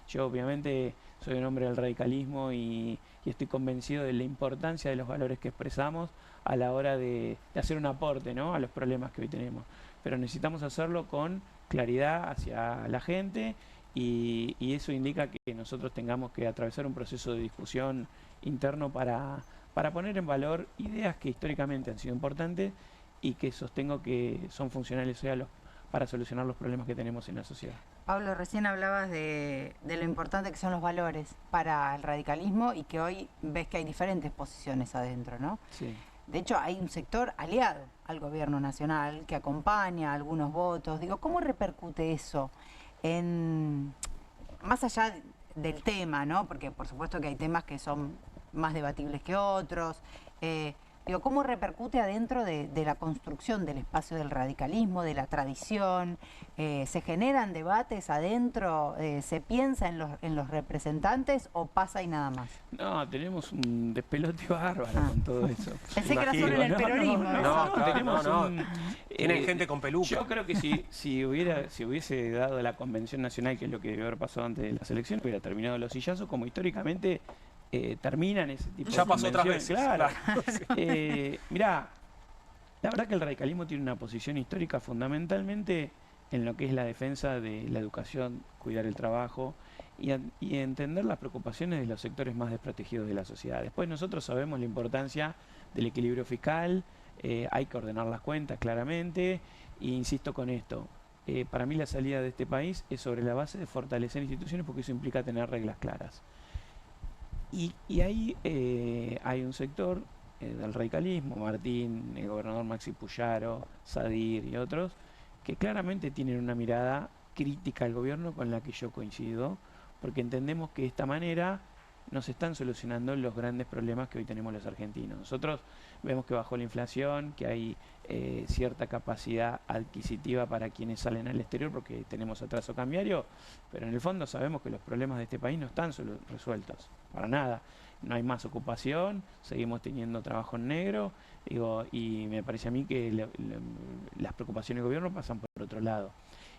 Yo obviamente soy un hombre del radicalismo y estoy convencido de la importancia de los valores que expresamos a la hora de hacer un aporte, ¿no?, a los problemas que hoy tenemos. Pero necesitamos hacerlo con claridad hacia la gente, y eso indica que nosotros tengamos que atravesar un proceso de discusión interno para poner en valor ideas que históricamente han sido importantes y que sostengo que son funcionales hoy para solucionar los problemas que tenemos en la sociedad. Pablo, recién hablabas de lo importante que son los valores para el radicalismo y que hoy ves que hay diferentes posiciones adentro, ¿no? Sí. De hecho, hay un sector aliado al gobierno nacional que acompaña algunos votos. Digo, ¿cómo repercute eso más allá del tema, ¿no? Porque por supuesto que hay temas que son más debatibles que otros. Digo, ¿cómo repercute adentro de la construcción del espacio del radicalismo, de la tradición? ¿Se generan debates adentro? ¿Se piensa en los representantes o pasa y nada más? No, tenemos un despelote bárbaro con todo eso. Pensé que era solo en el peronismo. Tienen gente con peluca. Yo creo que si hubiese dado la Convención Nacional, que es lo que debió haber pasado antes de las elecciones, hubiera terminado los sillazos, como históricamente terminan ese tipo de ya pasó otras veces. Claro. Mirá, la verdad que el radicalismo tiene una posición histórica fundamentalmente en lo que es la defensa de la educación, cuidar el trabajo y entender las preocupaciones de los sectores más desprotegidos de la sociedad. Después nosotros sabemos la importancia del equilibrio fiscal, hay que ordenar las cuentas claramente, e insisto con esto, para mí la salida de este país es sobre la base de fortalecer instituciones, porque eso implica tener reglas claras. Y ahí hay un sector del radicalismo, Martín, el gobernador Maxi Puyaro, Sadir y otros, que claramente tienen una mirada crítica al gobierno con la que yo coincido, porque entendemos que de esta manera no se están solucionando los grandes problemas que hoy tenemos los argentinos. Nosotros vemos que bajó la inflación, que hay cierta capacidad adquisitiva para quienes salen al exterior porque tenemos atraso cambiario, pero en el fondo sabemos que los problemas de este país no están resueltos, para nada. No hay más ocupación, seguimos teniendo trabajo en negro, y me parece a mí que las preocupaciones del gobierno pasan por otro lado.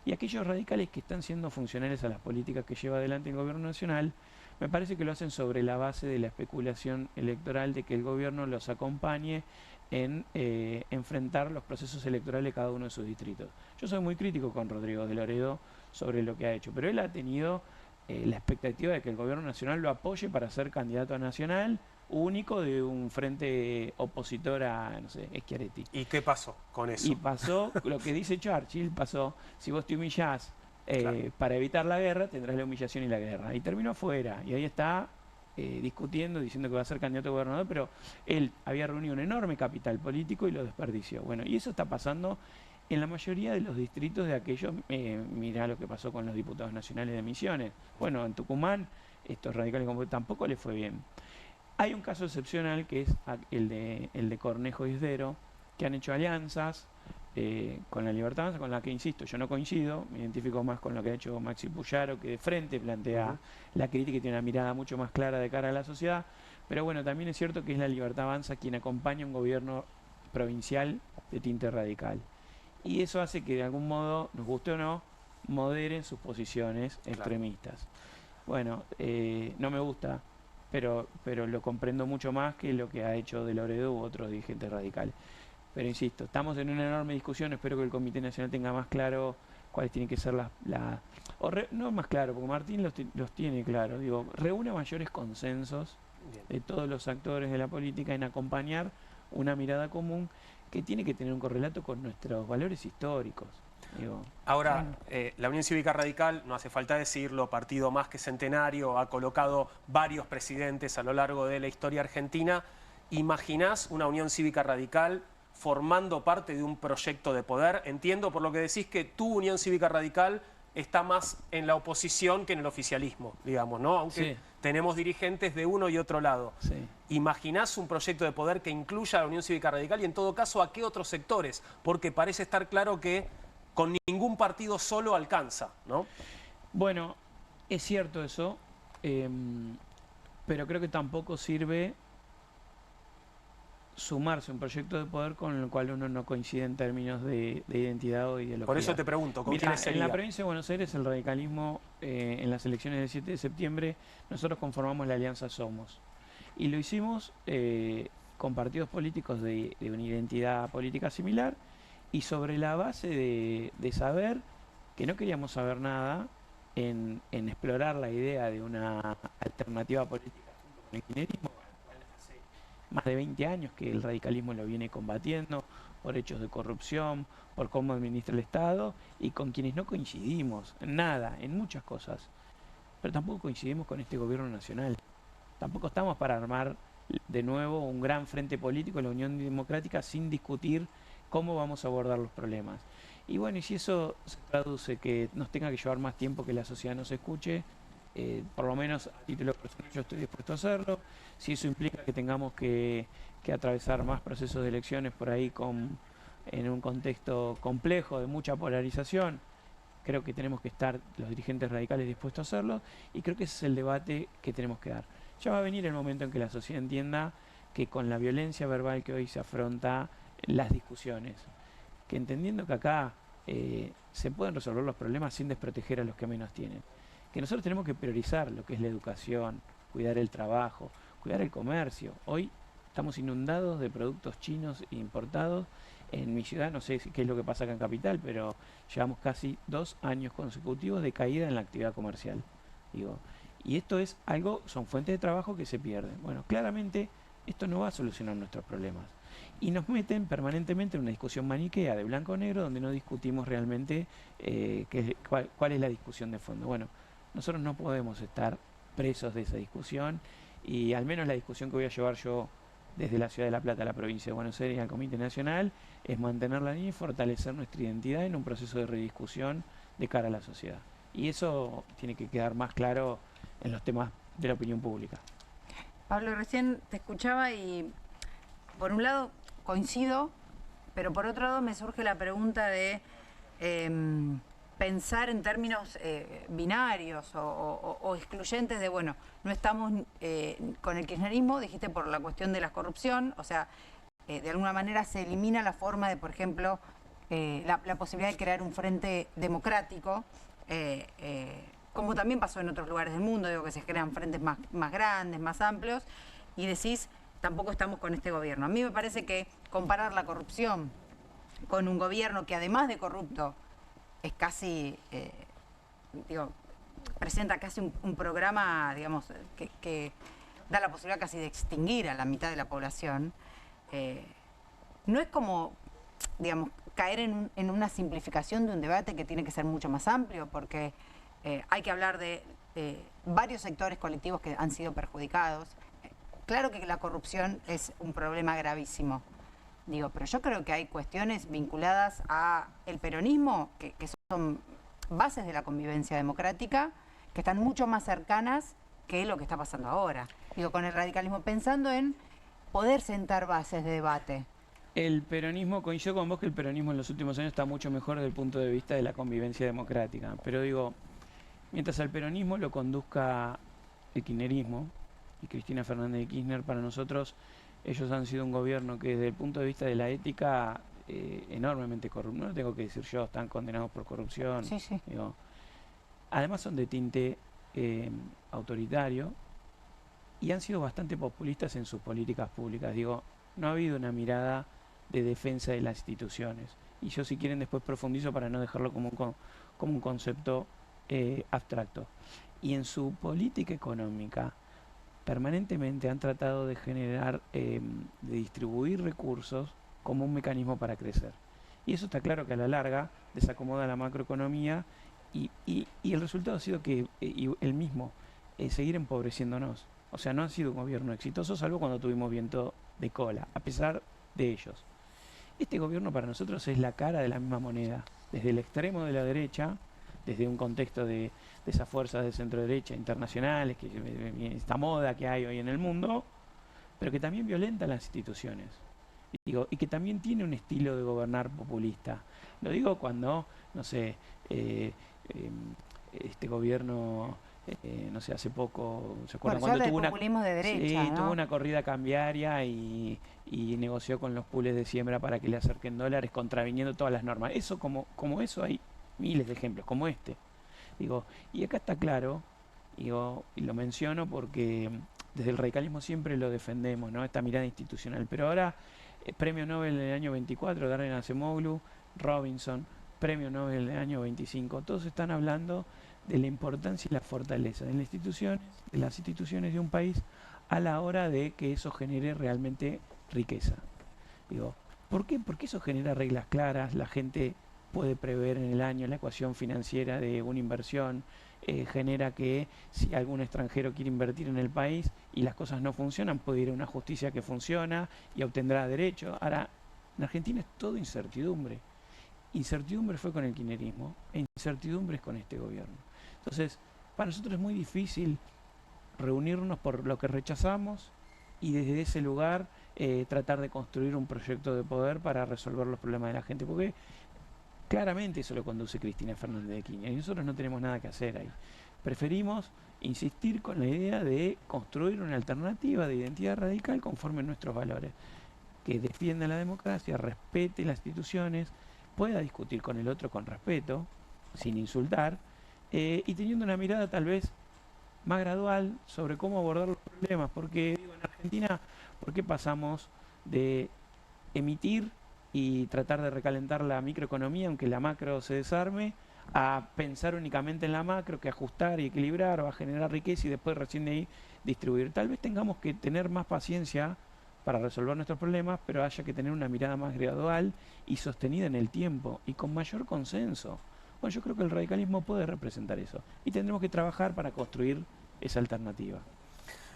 Y aquellos radicales que están siendo funcionales a las políticas que lleva adelante el gobierno nacional, me parece que lo hacen sobre la base de la especulación electoral, de que el gobierno los acompañe en enfrentar los procesos electorales de cada uno de sus distritos. Yo soy muy crítico con Rodrigo de Loredo sobre lo que ha hecho, pero él ha tenido la expectativa de que el gobierno nacional lo apoye para ser candidato a nacional único de un frente opositor a, no sé, Schiaretti. ¿Y qué pasó con eso? Y pasó lo que dice Churchill, pasó, si vos te humillás claro, para evitar la guerra, tendrás la humillación y la guerra. Y terminó afuera, y ahí está discutiendo, diciendo que va a ser candidato a gobernador, pero él había reunido un enorme capital político y lo desperdició. Bueno, y eso está pasando en la mayoría de los distritos de aquellos. Mirá lo que pasó con los diputados nacionales de Misiones. Bueno, en Tucumán, estos radicales tampoco les fue bien. Hay un caso excepcional que es el de Cornejo y Esdero, que han hecho alianzas con la Libertad Avanza, con la que, insisto, yo no coincido, me identifico más con lo que ha hecho Maxi Puyaro, que de frente plantea la crítica y tiene una mirada mucho más clara de cara a la sociedad, pero bueno, también es cierto que es la Libertad Avanza quien acompaña un gobierno provincial de tinte radical. Y eso hace que de algún modo, nos guste o no, moderen sus posiciones extremistas. Bueno, no me gusta pero lo comprendo mucho más que lo que ha hecho De Loredo u otros dirigentes radicales. Pero insisto, estamos en una enorme discusión, espero que el Comité Nacional tenga más claro cuáles tienen que ser no más claro, porque Martín los tiene claro, digo, reúne mayores consensos de todos los actores de la política en acompañar una mirada común que tiene que tener un correlato con nuestros valores históricos. Digo, ahora, la Unión Cívica Radical, no hace falta decirlo, partido más que centenario, ha colocado varios presidentes a lo largo de la historia argentina. ¿Imaginás una Unión Cívica Radical formando parte de un proyecto de poder? Entiendo por lo que decís que tu Unión Cívica Radical está más en la oposición que en el oficialismo, digamos, ¿no? Aunque tenemos dirigentes de uno y otro lado. ¿Imaginás un proyecto de poder que incluya a la Unión Cívica Radical y en todo caso a qué otros sectores? Porque parece estar claro que con ningún partido solo alcanza, ¿no? Bueno, es cierto eso, pero creo que tampoco sirve sumarse a un proyecto de poder con el cual uno no coincide en términos de identidad o ideología. Por eso te pregunto, ¿con quiénes sería? En la provincia de Buenos Aires, el radicalismo, en las elecciones del 7 de septiembre, nosotros conformamos la Alianza Somos. Y lo hicimos con partidos políticos de una identidad política similar y sobre la base de saber que no queríamos saber nada en explorar la idea de una alternativa política junto con el kirchnerismo. Más de 20 años que el radicalismo lo viene combatiendo por hechos de corrupción, por cómo administra el Estado y con quienes no coincidimos en nada, en muchas cosas. Pero tampoco coincidimos con este gobierno nacional. Tampoco estamos para armar de nuevo un gran frente político, la Unión Democrática, sin discutir cómo vamos a abordar los problemas. Y bueno, y si eso se traduce que nos tenga que llevar más tiempo que la sociedad nos escuche, por lo menos a título personal yo estoy dispuesto a hacerlo. Si eso implica que tengamos que atravesar más procesos de elecciones por ahí en un contexto complejo de mucha polarización, creo que tenemos que estar los dirigentes radicales dispuestos a hacerlo y creo que ese es el debate que tenemos que dar. Ya va a venir el momento en que la sociedad entienda que con la violencia verbal que hoy se afronta las discusiones, que entendiendo que acá se pueden resolver los problemas sin desproteger a los que menos tienen, que nosotros tenemos que priorizar lo que es la educación, cuidar el trabajo, cuidar el comercio. Hoy estamos inundados de productos chinos importados. En mi ciudad, no sé qué es lo que pasa acá en Capital, pero llevamos casi 2 años consecutivos de caída en la actividad comercial. Digo, y esto es algo, son fuentes de trabajo que se pierden. Bueno, claramente esto no va a solucionar nuestros problemas. Y nos meten permanentemente en una discusión maniquea de blanco o negro donde no discutimos realmente cuál es la discusión de fondo. Bueno, nosotros no podemos estar presos de esa discusión y al menos la discusión que voy a llevar yo desde la Ciudad de La Plata a la provincia de Buenos Aires y al Comité Nacional es mantener la línea y fortalecer nuestra identidad en un proceso de rediscusión de cara a la sociedad. Y eso tiene que quedar más claro en los temas de la opinión pública. Pablo, recién te escuchaba y por un lado coincido, pero por otro lado me surge la pregunta de pensar en términos binarios o excluyentes de, bueno, no estamos con el kirchnerismo, dijiste por la cuestión de la corrupción, o sea, de alguna manera se elimina la forma de, por ejemplo, la posibilidad de crear un frente democrático, como también pasó en otros lugares del mundo, digo que se crean frentes más grandes, más amplios, y decís, tampoco estamos con este gobierno. A mí me parece que comparar la corrupción con un gobierno que además de corrupto es casi, presenta casi un programa, digamos, que da la posibilidad casi de extinguir a la mitad de la población, no es como, digamos, caer en una simplificación de un debate que tiene que ser mucho más amplio, porque hay que hablar de varios sectores colectivos que han sido perjudicados. Claro que la corrupción es un problema gravísimo, pero yo creo que hay cuestiones vinculadas al peronismo que son bases de la convivencia democrática, que están mucho más cercanas que lo que está pasando ahora. Con el radicalismo, pensando en poder sentar bases de debate. El peronismo, coincido con vos que el peronismo en los últimos años está mucho mejor desde el punto de vista de la convivencia democrática. Pero mientras al peronismo lo conduzca el kirchnerismo y Cristina Fernández de Kirchner, para nosotros ellos han sido un gobierno que desde el punto de vista de la ética enormemente corrupto. No lo tengo que decir yo, están condenados por corrupción. Sí, sí. Además son de tinte autoritario y han sido bastante populistas en sus políticas públicas. Digo, no ha habido una mirada de defensa de las instituciones. Y yo, si quieren, después profundizo para no dejarlo como un concepto abstracto. Y en su política económica, permanentemente han tratado de generar, de distribuir recursos como un mecanismo para crecer. Y eso está claro que a la larga desacomoda la macroeconomía y el resultado ha sido que el mismo, seguir empobreciéndonos. O sea, no ha sido un gobierno exitoso, salvo cuando tuvimos viento de cola, a pesar de ellos. Este gobierno para nosotros es la cara de la misma moneda, desde el extremo de la derecha, desde un contexto de esas fuerzas de centro derecha internacionales, esta moda que hay hoy en el mundo, pero que también violenta las instituciones. Digo, y que también tiene un estilo de gobernar populista. Lo digo cuando, no sé, este gobierno, no sé, hace poco, ¿se acuerdan? Bueno, Cuando tuvo populismo de derecha, sí, ¿no? tuvo una corrida cambiaria y negoció con los pools de siembra para que le acerquen dólares, contraviniendo todas las normas. Eso, como eso hay miles de ejemplos, como este. Digo, y acá está claro, digo, y lo menciono porque desde el radicalismo siempre lo defendemos, ¿no? Esta mirada institucional. Pero ahora, premio Nobel del año 24, Daron Acemoglu, Robinson, premio Nobel del año 25, todos están hablando de la importancia y la fortaleza de las instituciones de un país a la hora de que eso genere realmente riqueza. Digo, ¿por qué? Porque eso genera reglas claras, la gente puede prever en el año la ecuación financiera de una inversión, genera que si algún extranjero quiere invertir en el país y las cosas no funcionan, puede ir a una justicia que funciona y obtendrá derecho. Ahora, en Argentina es todo incertidumbre. Incertidumbre fue con el kirchnerismo e incertidumbre es con este gobierno. Entonces, para nosotros es muy difícil reunirnos por lo que rechazamos y desde ese lugar tratar de construir un proyecto de poder para resolver los problemas de la gente, porque claramente eso lo conduce Cristina Fernández de Kirchner y nosotros no tenemos nada que hacer ahí. Preferimos insistir con la idea de construir una alternativa de identidad radical conforme a nuestros valores, que defienda la democracia, respete las instituciones, pueda discutir con el otro con respeto, sin insultar, y teniendo una mirada tal vez más gradual sobre cómo abordar los problemas, porque digo, en Argentina, ¿por qué pasamos de emitir y tratar de recalentar la microeconomía, aunque la macro se desarme, a pensar únicamente en la macro, que ajustar y equilibrar, va a generar riqueza y después recién de ahí distribuir? Tal vez tengamos que tener más paciencia para resolver nuestros problemas, pero haya que tener una mirada más gradual y sostenida en el tiempo y con mayor consenso. Bueno, yo creo que el radicalismo puede representar eso y tendremos que trabajar para construir esa alternativa.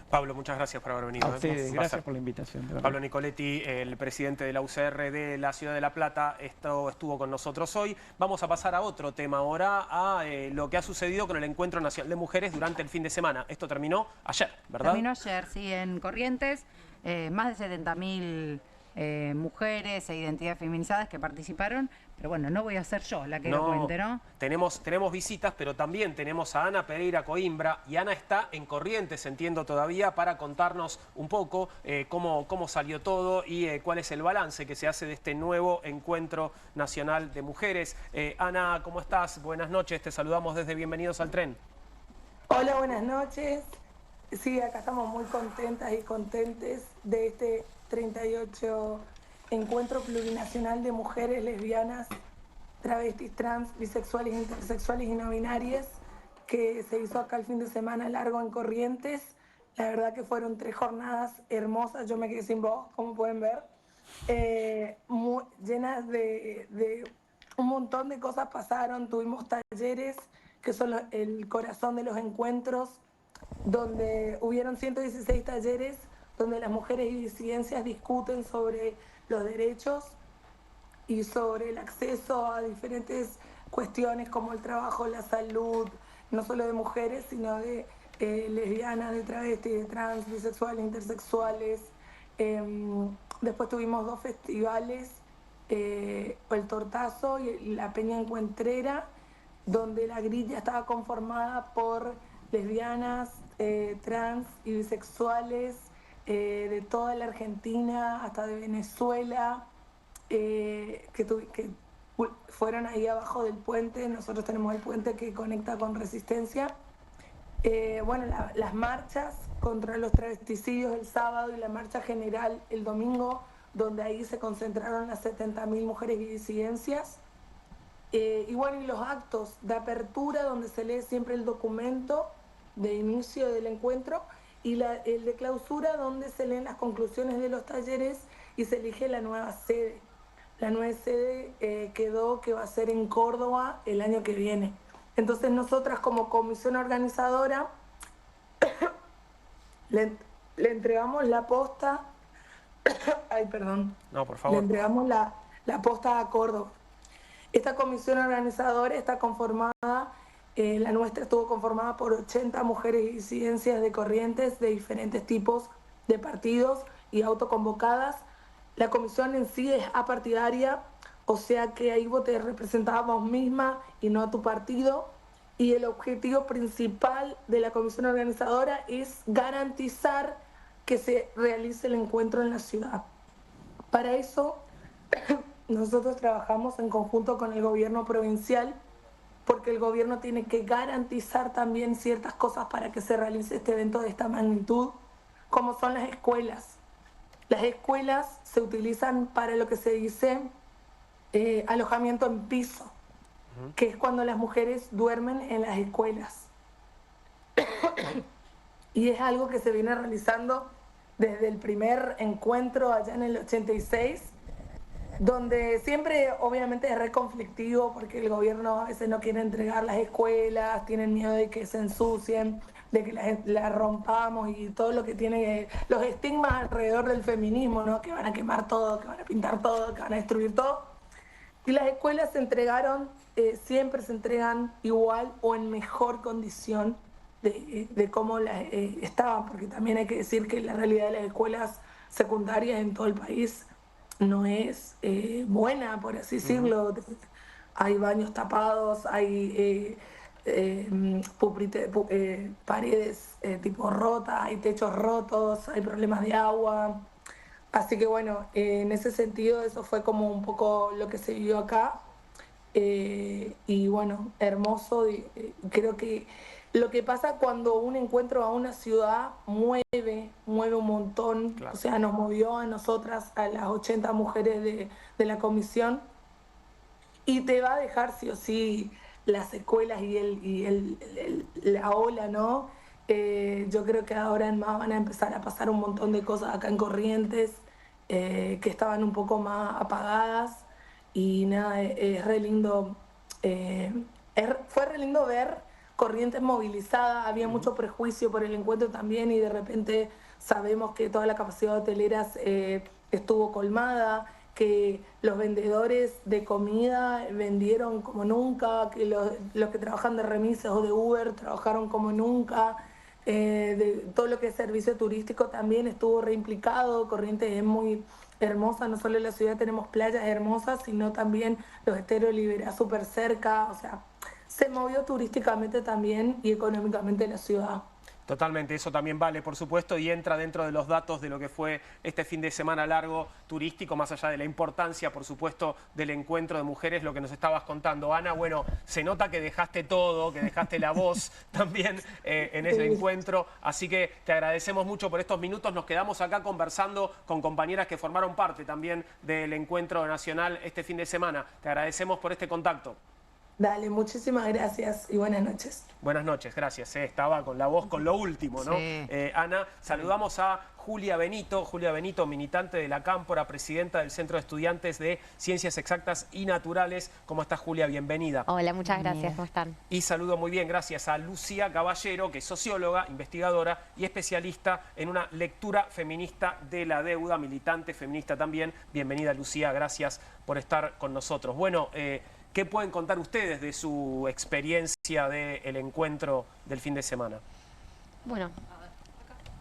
Pablo, muchas gracias por haber venido. A ustedes, gracias por la invitación. Pablo Nicoletti, el presidente de la UCR de la Ciudad de La Plata, estuvo con nosotros hoy. Vamos a pasar a otro tema ahora, a lo que ha sucedido con el Encuentro Nacional de Mujeres durante el fin de semana. Esto terminó ayer, ¿verdad? Terminó ayer, sí, en Corrientes. Más de 70.000 mujeres e identidades feminizadas que participaron, pero bueno, no voy a ser yo la que lo cuente, ¿no? Tenemos visitas, pero también tenemos a Ana Pereira Coimbra, y Ana está en Corrientes, entiendo todavía, para contarnos un poco cómo salió todo y cuál es el balance que se hace de este nuevo Encuentro Nacional de Mujeres. Ana, ¿cómo estás? Buenas noches, te saludamos desde Bienvenidos al Tren. Hola, buenas noches. Sí, acá estamos muy contentas y contentes de este 38 Encuentro Plurinacional de Mujeres Lesbianas, Travestis, Trans, Bisexuales, Intersexuales y No Binarias, que se hizo acá el fin de semana largo en Corrientes. La verdad que fueron 3 jornadas hermosas, yo me quedé sin voz, como pueden ver, llenas de un montón de cosas pasaron. Tuvimos talleres, que son el corazón de los encuentros, donde hubieron 116 talleres donde las mujeres y disidencias discuten sobre los derechos y sobre el acceso a diferentes cuestiones como el trabajo, la salud, no solo de mujeres, sino de lesbianas, de travestis, de trans, bisexuales, intersexuales. Después tuvimos 2 festivales, el Tortazo y la Peña Encuentrera, donde la grilla estaba conformada por lesbianas, trans y bisexuales de toda la Argentina, hasta de Venezuela, que fueron ahí abajo del puente. Nosotros tenemos el puente que conecta con Resistencia. Bueno, las marchas contra los travesticidios el sábado y la marcha general el domingo, donde ahí se concentraron las 70.000 mujeres y disidencias. Y bueno, y los actos de apertura, donde se lee siempre el documento de inicio del encuentro, y el de clausura, donde se leen las conclusiones de los talleres y se elige la nueva sede. La nueva sede quedó que va a ser en Córdoba el año que viene. Entonces nosotras como comisión organizadora le entregamos la posta, ay perdón, no, por favor. Le entregamos la posta a Córdoba. Esta comisión organizadora está conformada, la nuestra estuvo conformada por 80 mujeres y disidencias de Corrientes de diferentes tipos de partidos y autoconvocadas. La comisión en sí es apartidaria, o sea que ahí vos te representás a vos misma y no a tu partido. Y el objetivo principal de la comisión organizadora es garantizar que se realice el encuentro en la ciudad. Para eso nosotros trabajamos en conjunto con el gobierno provincial, porque el gobierno tiene que garantizar también ciertas cosas para que se realice este evento de esta magnitud, como son las escuelas. Las escuelas se utilizan para lo que se dice alojamiento en piso, que es cuando las mujeres duermen en las escuelas. Y es algo que se viene realizando desde el primer encuentro allá en el 86, donde siempre obviamente es re conflictivo porque el gobierno a veces no quiere entregar las escuelas, tienen miedo de que se ensucien, de que las rompamos y todo lo que tiene, los estigmas alrededor del feminismo, ¿no? Que van a quemar todo, que van a pintar todo, que van a destruir todo. Y las escuelas se entregaron, siempre se entregan igual o en mejor condición de cómo estaban, porque también hay que decir que la realidad de las escuelas secundarias en todo el país no es buena, por así decirlo. Hay baños tapados, hay paredes tipo rotas, hay techos rotos, hay problemas de agua. Así que bueno, en ese sentido eso fue como un poco lo que se vivió acá. Y bueno, hermoso. Creo que lo que pasa cuando un encuentro a una ciudad mueve un montón. Claro. O sea, nos movió a nosotras, a las 80 mujeres de la comisión, y te va a dejar sí o sí las secuelas y la ola, ¿no? Yo creo que ahora en más van a empezar a pasar un montón de cosas acá en Corrientes que estaban un poco más apagadas. Y nada, es re lindo, fue re lindo ver Corrientes movilizada. Había mucho prejuicio por el encuentro también, y de repente sabemos que toda la capacidad de hoteleras estuvo colmada, que los vendedores de comida vendieron como nunca, que los que trabajan de remisas o de Uber trabajaron como nunca. De todo lo que es servicio turístico también estuvo reimplicado. Corrientes es muy hermosa, no solo en la ciudad tenemos playas hermosas, sino también los esteros de Liberá súper cerca. O sea, se movió turísticamente también y económicamente la ciudad. Totalmente, eso también vale, por supuesto, y entra dentro de los datos de lo que fue este fin de semana largo turístico, más allá de la importancia, por supuesto, del encuentro de mujeres, lo que nos estabas contando. Ana, bueno, se nota que dejaste todo, que dejaste la voz también en ese encuentro, así que te agradecemos mucho por estos minutos. Nos quedamos acá conversando con compañeras que formaron parte también del encuentro nacional este fin de semana. Te agradecemos por este contacto. Dale, muchísimas gracias y buenas noches. Buenas noches, gracias. Estaba con la voz con lo último, ¿no? Sí. Ana, saludamos a Julia Benito, militante de la Cámpora, presidenta del Centro de Estudiantes de Ciencias Exactas y Naturales. ¿Cómo estás, Julia? Bienvenida. Hola, muchas gracias. ¿Cómo están? Y saludo muy bien, gracias a Lucía Caballero, que es socióloga, investigadora y especialista en una lectura feminista de la deuda, militante feminista también. Bienvenida, Lucía, gracias por estar con nosotros. Bueno, ¿qué pueden contar ustedes de su experiencia del encuentro del fin de semana? Bueno,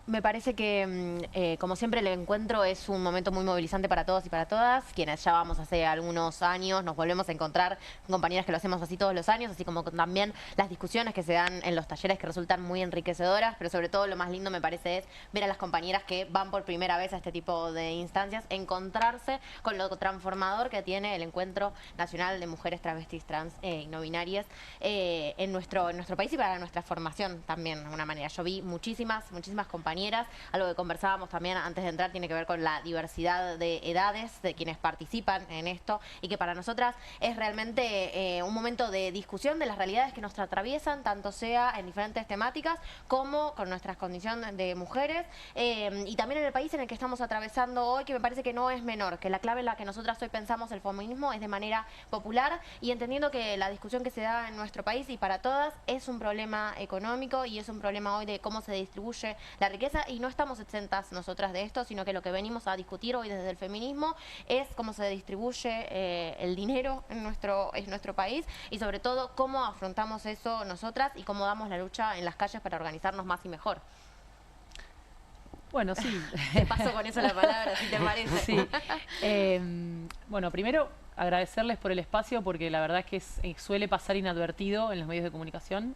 Me parece que, como siempre, el encuentro es un momento muy movilizante para todos y para todas. Quienes ya vamos hace algunos años, nos volvemos a encontrar con compañeras que lo hacemos así todos los años, así como también las discusiones que se dan en los talleres que resultan muy enriquecedoras, pero sobre todo lo más lindo me parece es ver a las compañeras que van por primera vez a este tipo de instancias, encontrarse con lo transformador que tiene el Encuentro Nacional de Mujeres Travestis, Trans y No Binarias en nuestro país y para nuestra formación también, de alguna manera. Yo vi muchísimas compañeras. Algo que conversábamos también antes de entrar tiene que ver con la diversidad de edades de quienes participan en esto y que para nosotras es realmente un momento de discusión de las realidades que nos atraviesan, tanto sea en diferentes temáticas como con nuestra condición de mujeres y también en el país en el que estamos atravesando hoy, que me parece que no es menor, que la clave en la que nosotras hoy pensamos el feminismo es de manera popular y entendiendo que la discusión que se da en nuestro país y para todas es un problema económico y es un problema hoy de cómo se distribuye la riqueza, y no estamos exentas nosotras de esto, sino que lo que venimos a discutir hoy desde el feminismo es cómo se distribuye el dinero en nuestro país y sobre todo cómo afrontamos eso nosotras y cómo damos la lucha en las calles para organizarnos más y mejor. Bueno, sí. Te paso con eso la palabra, si te parece. Sí. Bueno, primero agradecerles por el espacio porque la verdad es que suele pasar inadvertido en los medios de comunicación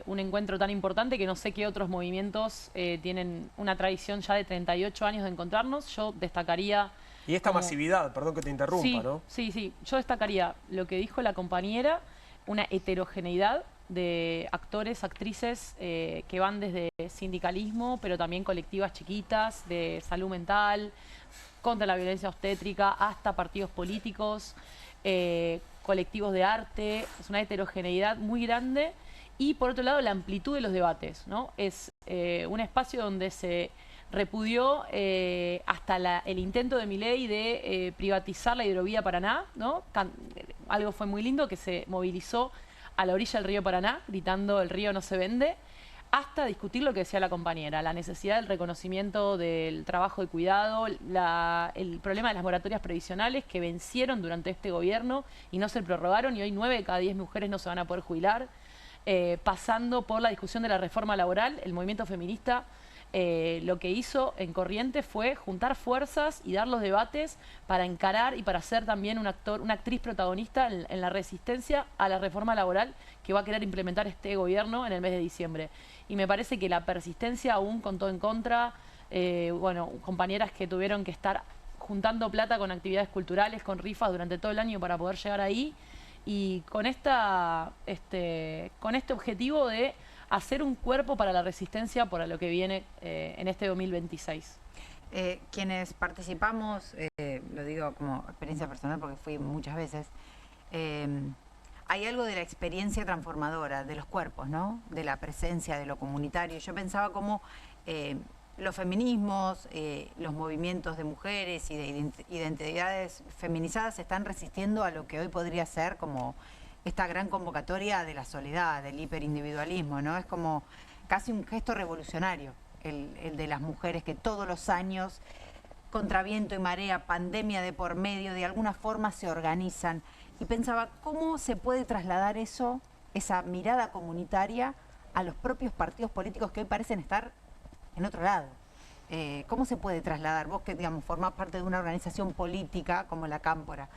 un encuentro tan importante que no sé qué otros movimientos tienen una tradición ya de 38 años de encontrarnos. Yo destacaría... Y esta masividad, perdón que te interrumpa, sí, ¿no? Sí. Yo destacaría lo que dijo la compañera, una heterogeneidad de actores, actrices que van desde sindicalismo, pero también colectivas chiquitas, de salud mental, contra la violencia obstétrica, hasta partidos políticos, colectivos de arte. Es una heterogeneidad muy grande. Y por otro lado, la amplitud de los debates, ¿no? Es un espacio donde se repudió hasta el intento de Milei de privatizar la hidrovía Paraná, ¿no? Algo fue muy lindo, que se movilizó a la orilla del río Paraná, gritando "el río no se vende", hasta discutir lo que decía la compañera, la necesidad del reconocimiento del trabajo de cuidado, el problema de las moratorias previsionales que vencieron durante este gobierno y no se prorrogaron, y hoy 9 de cada 10 mujeres no se van a poder jubilar. Pasando por la discusión de la reforma laboral, el movimiento feminista lo que hizo en Corrientes fue juntar fuerzas y dar los debates para encarar y para ser también una actriz protagonista en la resistencia a la reforma laboral que va a querer implementar este gobierno en el mes de diciembre. Y me parece que la persistencia, aún con todo en contra, bueno, compañeras que tuvieron que estar juntando plata con actividades culturales, con rifas durante todo el año para poder llegar ahí, y con este objetivo de hacer un cuerpo para la resistencia para lo que viene en este 2026. Quienes participamos, lo digo como experiencia personal porque fui muchas veces, hay algo de la experiencia transformadora de los cuerpos, ¿no? De la presencia, de lo comunitario. Yo pensaba cómo los feminismos, los movimientos de mujeres y de identidades feminizadas están resistiendo a lo que hoy podría ser como esta gran convocatoria de la soledad, del hiperindividualismo, ¿no? Es como casi un gesto revolucionario el de las mujeres que todos los años, contra viento y marea, pandemia de por medio, de alguna forma se organizan. Y pensaba, ¿cómo se puede trasladar eso, esa mirada comunitaria, a los propios partidos políticos que hoy parecen estar en otro lado? ¿Cómo se puede trasladar? Vos que, digamos, formás parte de una organización política como la Cámpora,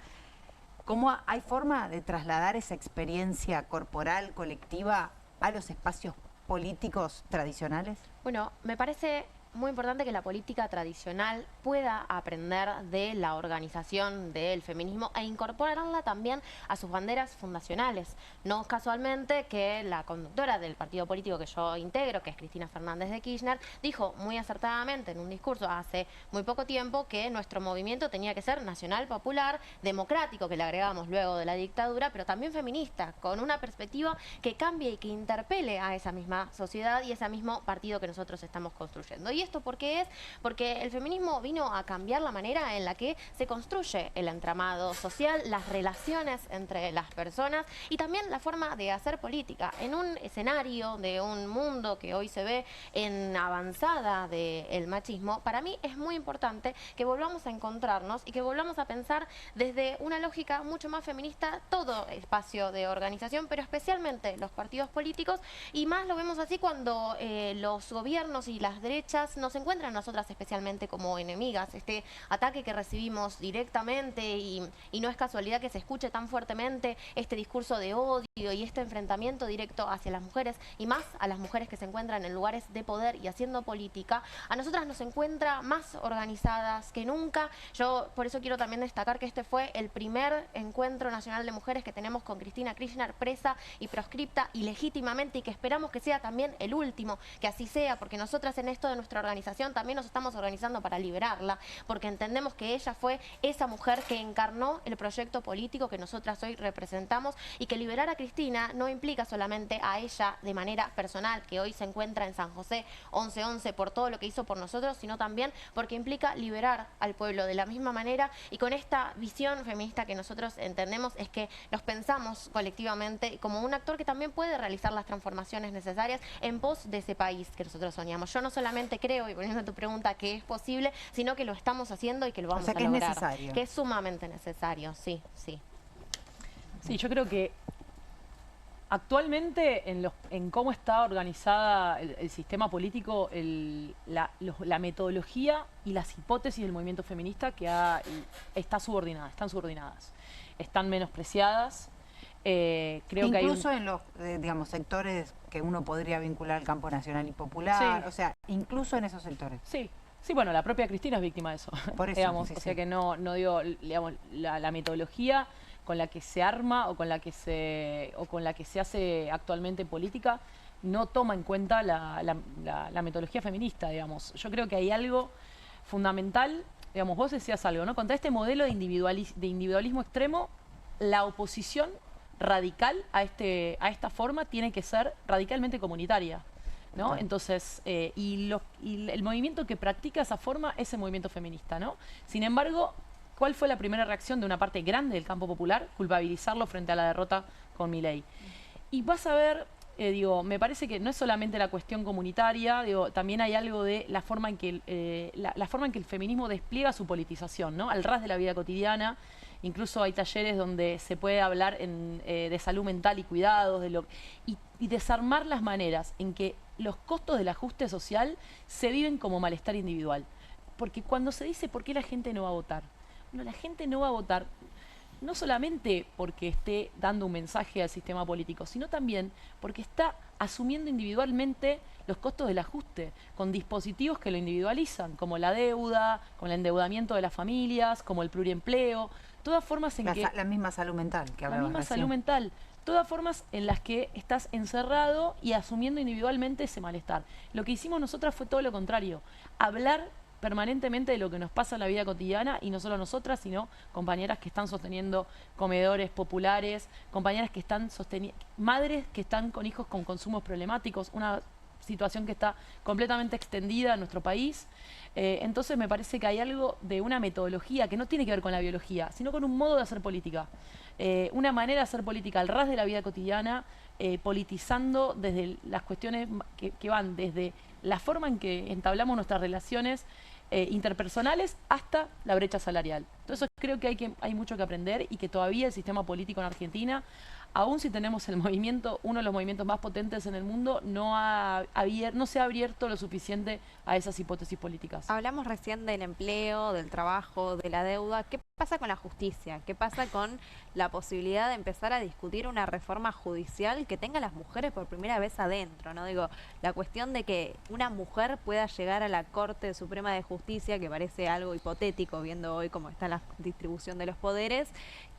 ¿cómo hay forma de trasladar esa experiencia corporal, colectiva, a los espacios políticos tradicionales? Bueno, me parece muy importante que la política tradicional pueda aprender de la organización del feminismo e incorporarla también a sus banderas fundacionales. No casualmente que la conductora del partido político que yo integro, que es Cristina Fernández de Kirchner, dijo muy acertadamente en un discurso hace muy poco tiempo que nuestro movimiento tenía que ser nacional, popular, democrático, que le agregamos luego de la dictadura, pero también feminista, con una perspectiva que cambie y que interpele a esa misma sociedad y ese mismo partido que nosotros estamos construyendo. Y esto por qué es? Porque el feminismo vino a cambiar la manera en la que se construye el entramado social, las relaciones entre las personas y también la forma de hacer política. En un escenario de un mundo que hoy se ve en avanzada del machismo, para mí es muy importante que volvamos a encontrarnos y que volvamos a pensar desde una lógica mucho más feminista todo espacio de organización, pero especialmente los partidos políticos, y más lo vemos así cuando los gobiernos y las derechas nos encuentran a nosotras especialmente como enemigas. Este ataque que recibimos directamente y no es casualidad que se escuche tan fuertemente este discurso de odio y este enfrentamiento directo hacia las mujeres y más a las mujeres que se encuentran en lugares de poder y haciendo política, a nosotras nos encuentra más organizadas que nunca. Yo por eso quiero también destacar que este fue el primer encuentro nacional de mujeres que tenemos con Cristina Kirchner presa y proscripta ilegítimamente, y que esperamos que sea también el último, que así sea, porque nosotras en esto de nuestra organización también nos estamos organizando para liberarla, porque entendemos que ella fue esa mujer que encarnó el proyecto político que nosotras hoy representamos, y que liberar a Cristina no implica solamente a ella de manera personal, que hoy se encuentra en San José 11-11 por todo lo que hizo por nosotros, sino también porque implica liberar al pueblo de la misma manera, y con esta visión feminista que nosotros entendemos es que nos pensamos colectivamente como un actor que también puede realizar las transformaciones necesarias en pos de ese país que nosotros soñamos. Yo no solamente creo, y poniendo tu pregunta, que es posible, sino que lo estamos haciendo y que lo vamos a lograr. Que es necesario. Que es sumamente necesario, sí, sí. Sí, yo creo que actualmente en cómo está organizada el sistema político, la metodología y las hipótesis del movimiento feminista están subordinadas, están menospreciadas. Creo incluso que en los digamos, sectores que uno podría vincular al campo nacional y popular, sí. O sea, incluso en esos sectores. Sí. Sí, bueno, la propia Cristina es víctima de eso. Por eso, digamos, sí, o sea sí. que no digo, digamos, la metodología con la que se arma o con la que se hace actualmente política no toma en cuenta la metodología feminista, digamos. Yo creo que hay algo fundamental, digamos, vos decías algo, ¿no? Contra este modelo de individualismo extremo, la oposición radical a esta forma tiene que ser radicalmente comunitaria, ¿no? Claro. Entonces, y el movimiento que practica esa forma es el movimiento feminista, ¿no? Sin embargo, ¿cuál fue la primera reacción de una parte grande del campo popular? Culpabilizarlo frente a la derrota con Milei. Y vas a ver, digo, me parece que no es solamente la cuestión comunitaria, digo, también hay algo de la forma en que la forma en que el feminismo despliega su politización, ¿no? Al ras de la vida cotidiana. Incluso hay talleres donde se puede hablar de salud mental y cuidados, y desarmar las maneras en que los costos del ajuste social se viven como malestar individual. Porque cuando se dice ¿por qué la gente no va a votar? Bueno, la gente no va a votar no solamente porque esté dando un mensaje al sistema político, sino también porque está asumiendo individualmente los costos del ajuste, con dispositivos que lo individualizan, como la deuda, con el endeudamiento de las familias, como el pluriempleo, todas formas en que... La misma salud mental que hablabas La misma recién. salud mental, todas formas en las que estás encerrado y asumiendo individualmente ese malestar. Lo que hicimos nosotras fue todo lo contrario, hablar permanentemente de lo que nos pasa en la vida cotidiana, y no solo nosotras, sino compañeras que están sosteniendo comedores populares, compañeras que están sosteniendo, madres que están con hijos con consumos problemáticos, una situación que está completamente extendida en nuestro país. Entonces me parece que hay algo de una metodología que no tiene que ver con la biología, sino con un modo de hacer política. Una manera de hacer política al ras de la vida cotidiana, politizando desde las cuestiones que van desde la forma en que entablamos nuestras relaciones interpersonales hasta la brecha salarial. Entonces creo que hay mucho que aprender, y que todavía el sistema político en Argentina, aún si tenemos el movimiento, uno de los movimientos más potentes en el mundo, no se ha abierto lo suficiente a esas hipótesis políticas. Hablamos recién del empleo, del trabajo, de la deuda. ¿Qué pasa con la justicia? ¿Qué pasa con la posibilidad de empezar a discutir una reforma judicial que tenga a las mujeres por primera vez adentro, ¿no? Digo, la cuestión de que una mujer pueda llegar a la Corte Suprema de Justicia, que parece algo hipotético viendo hoy cómo está la distribución de los poderes.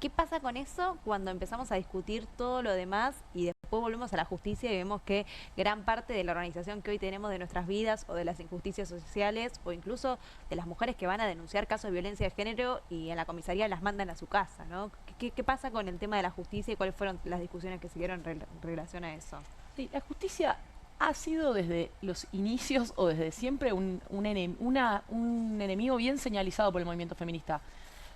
¿Qué pasa con eso cuando empezamos a discutir todo lo demás y después volvemos a la justicia y vemos que gran parte de la organización que hoy tenemos de nuestras vidas, o de las injusticias sociales, o incluso de las mujeres que van a denunciar casos de violencia de género y en la comisaría las mandan a su casa, ¿no? ¿Qué pasa con el tema de la justicia y cuáles fueron las discusiones que siguieron en relación a eso? Sí, la justicia ha sido desde los inicios o desde siempre un enemigo bien señalizado por el movimiento feminista.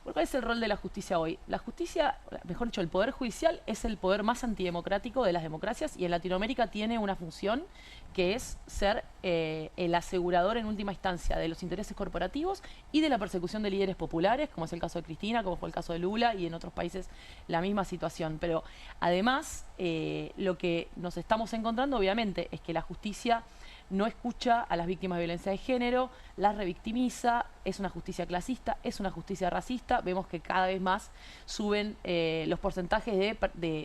¿Cuál es el rol de la justicia hoy? La justicia, mejor dicho, el Poder Judicial es el poder más antidemocrático de las democracias y en Latinoamérica tiene una función que es ser el asegurador en última instancia de los intereses corporativos y de la persecución de líderes populares, como es el caso de Cristina, como fue el caso de Lula y en otros países la misma situación. Pero además, lo que nos estamos encontrando obviamente es que la justicia no escucha a las víctimas de violencia de género, las revictimiza, es una justicia clasista, es una justicia racista. Vemos que cada vez más suben los porcentajes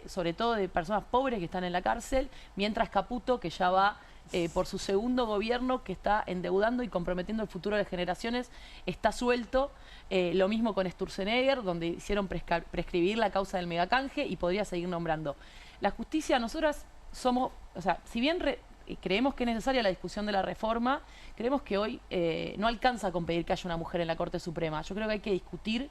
sobre todo de personas pobres que están en la cárcel, mientras Caputo, que ya va por su segundo gobierno, que está endeudando y comprometiendo el futuro de generaciones, está suelto. Lo mismo con Sturzenegger, donde hicieron prescribir la causa del megacanje y podría seguir nombrando. La justicia, nosotras somos, o sea, si bien creemos que es necesaria la discusión de la reforma, creemos que hoy no alcanza con pedir que haya una mujer en la Corte Suprema. Yo creo que hay que discutir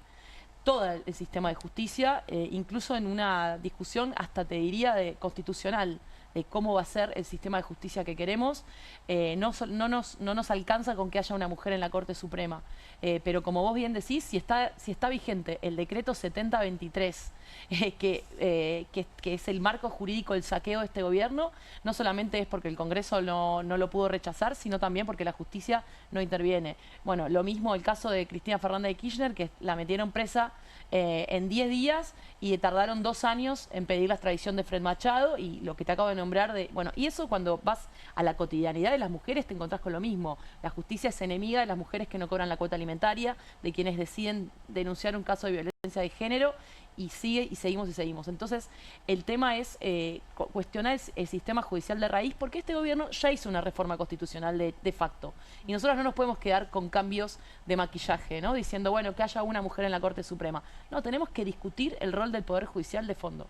todo el sistema de justicia, incluso en una discusión hasta te diría constitucional, de cómo va a ser el sistema de justicia que queremos. No nos alcanza con que haya una mujer en la Corte Suprema. Pero como vos bien decís, si está vigente el decreto 7023, que es el marco jurídico del saqueo de este gobierno, no solamente es porque el Congreso no lo pudo rechazar, sino también porque la justicia no interviene. Bueno, lo mismo el caso de Cristina Fernández de Kirchner, que la metieron presa en 10 días y tardaron 2 años en pedir la extradición de Fred Machado, y lo que te acabo de nombrar bueno, y eso cuando vas a la cotidianidad de las mujeres te encontrás con lo mismo. La justicia es enemiga de las mujeres que no cobran la cuota alimentaria, de quienes deciden denunciar un caso de violencia de género, y seguimos. Entonces, el tema es cuestionar el sistema judicial de raíz, porque este gobierno ya hizo una reforma constitucional de facto. Y nosotros no nos podemos quedar con cambios de maquillaje, ¿no? Diciendo, bueno, que haya una mujer en la Corte Suprema. No, tenemos que discutir el rol del Poder Judicial de fondo.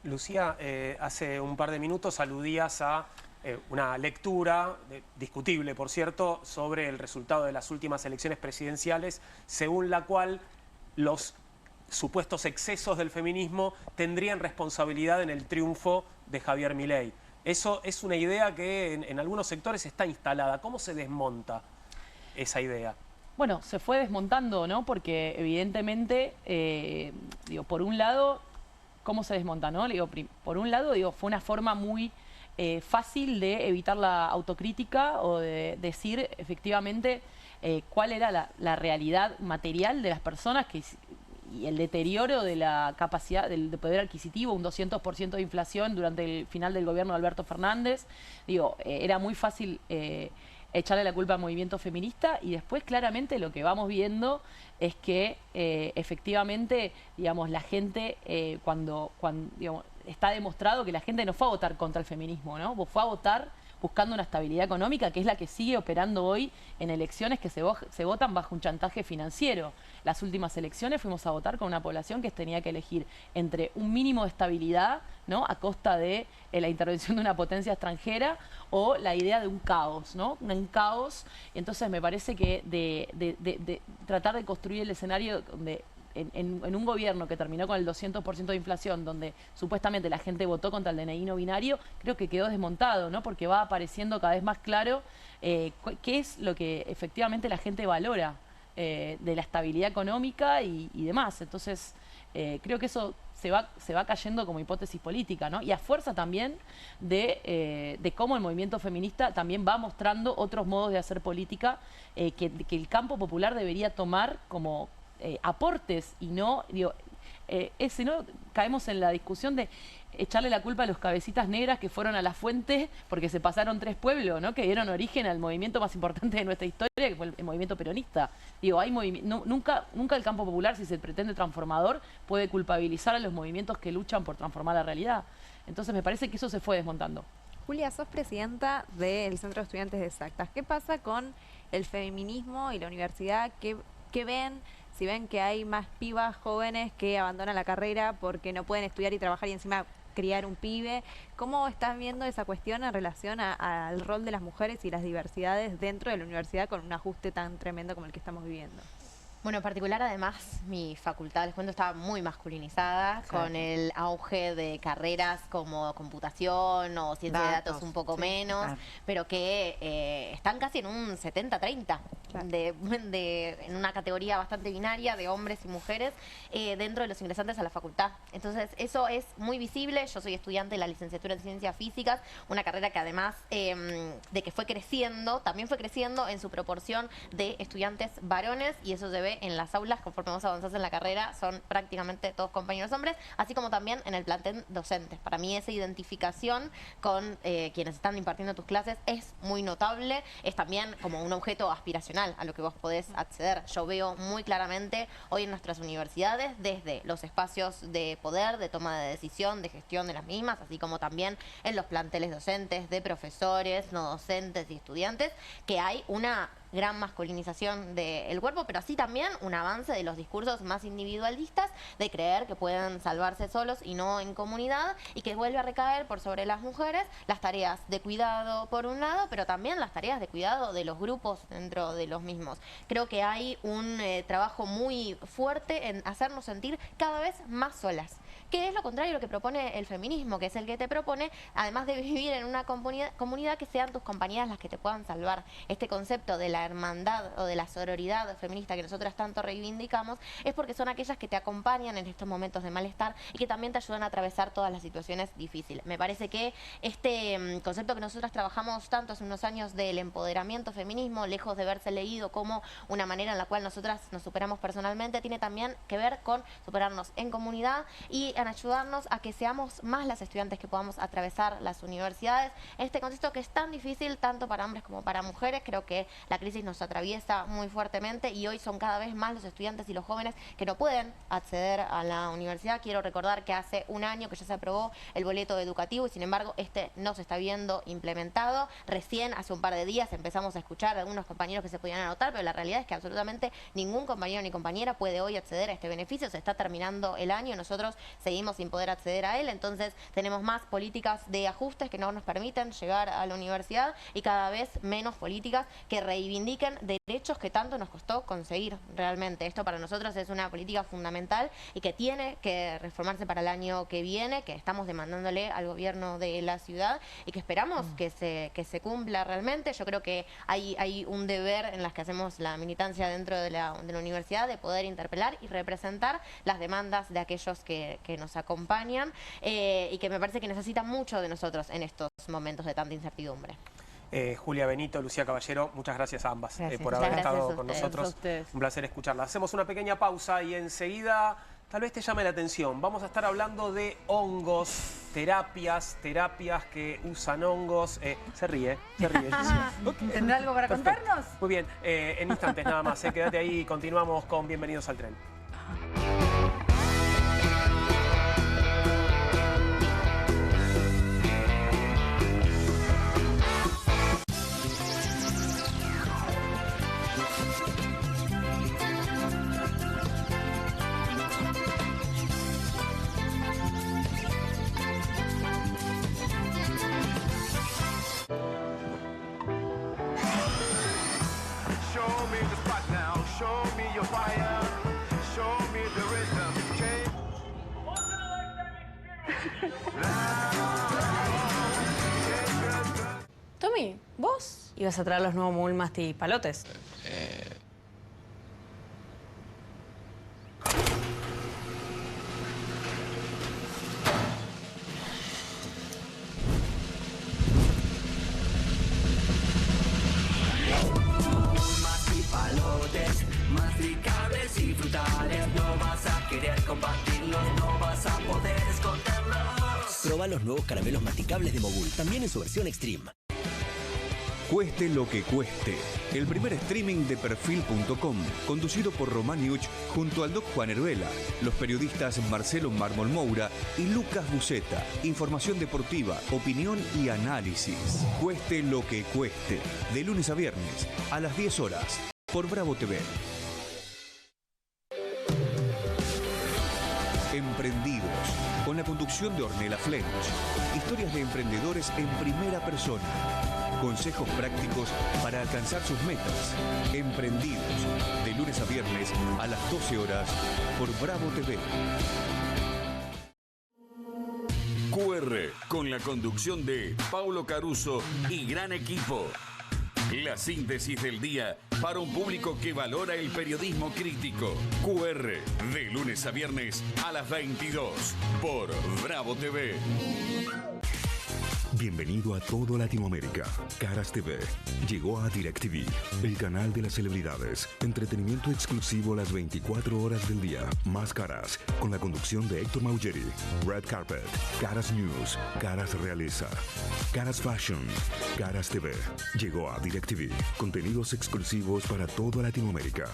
Lucía, hace un par de minutos aludías a una lectura, discutible por cierto, sobre el resultado de las últimas elecciones presidenciales, según la cual los supuestos excesos del feminismo tendrían responsabilidad en el triunfo de Javier Milei. Eso es una idea que en algunos sectores está instalada. ¿Cómo se desmonta esa idea? Bueno, se fue desmontando, ¿no? Porque evidentemente, por un lado, ¿cómo se desmonta, no? Por un lado, fue una forma muy fácil de evitar la autocrítica o de decir efectivamente cuál era la realidad material de las personas y el deterioro de la capacidad del poder adquisitivo, un 200% de inflación durante el final del gobierno de Alberto Fernández. Era muy fácil echarle la culpa al movimiento feminista, y después claramente lo que vamos viendo es que efectivamente, la gente cuando está demostrado que la gente no fue a votar contra el feminismo, ¿no? Fue a votar buscando una estabilidad económica, que es la que sigue operando hoy en elecciones que se votan bajo un chantaje financiero. Las últimas elecciones fuimos a votar con una población que tenía que elegir entre un mínimo de estabilidad, ¿no?, a costa de la intervención de una potencia extranjera, o la idea de un caos, ¿no? Un caos. Y entonces me parece que de tratar de construir el escenario donde en un gobierno que terminó con el 200% de inflación, donde supuestamente la gente votó contra el DNI no binario, creo que quedó desmontado, ¿no? Porque va apareciendo cada vez más claro qué es lo que efectivamente la gente valora de la estabilidad económica y demás. Entonces, creo que eso se va cayendo como hipótesis política, ¿no? Y a fuerza también de cómo el movimiento feminista también va mostrando otros modos de hacer política que el campo popular debería tomar como aportes, y no, si no caemos en la discusión de echarle la culpa a los cabecitas negras que fueron a la fuente porque se pasaron 3 pueblos, ¿no?, que dieron origen al movimiento más importante de nuestra historia, que fue el movimiento peronista. Nunca el campo popular, si se pretende transformador, puede culpabilizar a los movimientos que luchan por transformar la realidad. Entonces me parece que eso se fue desmontando. Julia, sos presidenta del Centro de Estudiantes de Exactas. ¿Qué pasa con el feminismo y la universidad? ¿Qué ven? Si ven que hay más pibas jóvenes que abandonan la carrera porque no pueden estudiar y trabajar y encima criar un pibe, ¿cómo están viendo esa cuestión en relación al rol de las mujeres y las diversidades dentro de la universidad con un ajuste tan tremendo como el que estamos viviendo? Bueno, en particular, además, mi facultad, les cuento, estaba muy masculinizada, con el auge de carreras como computación o ciencia de datos un poco menos, pero que están casi en un 70-30, en una categoría bastante binaria de hombres y mujeres dentro de los ingresantes a la facultad. Entonces, eso es muy visible. Yo soy estudiante de la licenciatura en Ciencias Físicas, una carrera que además de que fue creciendo, también fue creciendo en su proporción de estudiantes varones, y eso se ve en las aulas conforme vos avanzás en la carrera, son prácticamente todos compañeros hombres, así como también en el plantel docente. Para mí esa identificación con quienes están impartiendo tus clases es muy notable, es también como un objeto aspiracional a lo que vos podés acceder. Yo veo muy claramente hoy en nuestras universidades, desde los espacios de poder, de toma de decisión, de gestión de las mismas, así como también en los planteles docentes, de profesores, no docentes y estudiantes, que hay una gran masculinización del cuerpo, pero así también un avance de los discursos más individualistas, de creer que pueden salvarse solos y no en comunidad, y que vuelve a recaer por sobre las mujeres las tareas de cuidado por un lado, pero también las tareas de cuidado de los grupos dentro de los mismos. Creo que hay un trabajo muy fuerte en hacernos sentir cada vez más solas, que es lo contrario a lo que propone el feminismo, que es el que te propone, además de vivir en una comunidad, que sean tus compañeras las que te puedan salvar. Este concepto de la hermandad o de la sororidad feminista que nosotras tanto reivindicamos es porque son aquellas que te acompañan en estos momentos de malestar y que también te ayudan a atravesar todas las situaciones difíciles. Me parece que este concepto que nosotras trabajamos tanto hace unos años del empoderamiento feminismo, lejos de verse leído como una manera en la cual nosotras nos superamos personalmente, tiene también que ver con superarnos en comunidad y en ayudarnos a que seamos más las estudiantes que podamos atravesar las universidades. Este contexto que es tan difícil tanto para hombres como para mujeres, creo que la crisis nos atraviesa muy fuertemente y hoy son cada vez más los estudiantes y los jóvenes que no pueden acceder a la universidad. Quiero recordar que hace un año que ya se aprobó el boleto educativo y sin embargo este no se está viendo implementado. Recién hace un par de días empezamos a escuchar a algunos compañeros que se podían anotar, pero la realidad es que absolutamente ningún compañero ni compañera puede hoy acceder a este beneficio. Se está terminando el año, nosotros seguimos sin poder acceder a él, entonces tenemos más políticas de ajustes que no nos permiten llegar a la universidad y cada vez menos políticas que reivindican derechos que tanto nos costó conseguir realmente. Esto para nosotros es una política fundamental y que tiene que reformarse para el año que viene, que estamos demandándole al gobierno de la ciudad y que esperamos que se cumpla realmente. Yo creo que hay un deber en las que hacemos la militancia dentro de la universidad de poder interpelar y representar las demandas de aquellos que nos acompañan y que me parece que necesitan mucho de nosotros en estos momentos de tanta incertidumbre. Julia Benito, Lucía Caballero, muchas gracias a ambas por Muchas haber gracias estado con nosotros. Un placer escucharla. Hacemos una pequeña pausa y enseguida tal vez te llame la atención. Vamos a estar hablando de hongos, terapias que usan hongos. Se ríe. ¿Tendrá algo para contarnos? Muy bien, en instantes nada más. Quédate ahí y continuamos con Bienvenidos al Tren. Tommy, ¿vos ibas a traer los nuevos Mulmasti palotes? Palotes, masticables y frutales. No vas a querer compartirlos, no vas a poder esconderlos. Proba los nuevos caramelos masticables de Mogul, también en su versión Extreme. Cueste lo que cueste. El primer streaming de Perfil.com, conducido por Román Iuch junto al Doc Juan Heruela, los periodistas Marcelo Mármol Moura y Lucas Buceta. Información deportiva, opinión y análisis. Cueste lo que cueste. De lunes a viernes, a las 10 horas, por Bravo TV. Emprendidos, con la conducción de Ornella Flench. Historias de emprendedores en primera persona. consejos prácticos para alcanzar sus metas. Emprendidos, de lunes a viernes a las 12 horas por Bravo TV. QR, con la conducción de Paulo Caruso y gran equipo. La síntesis del día para un público que valora el periodismo crítico. QR, de lunes a viernes a las 22 por Bravo TV. Bienvenido a todo Latinoamérica. Caras TV llegó a DirecTV, el canal de las celebridades. Entretenimiento exclusivo las 24 horas del día. Más Caras, con la conducción de Héctor Maugeri. Red Carpet, Caras News, Caras Realeza, Caras Fashion, Caras TV. Llegó a DirecTV. Contenidos exclusivos para toda Latinoamérica.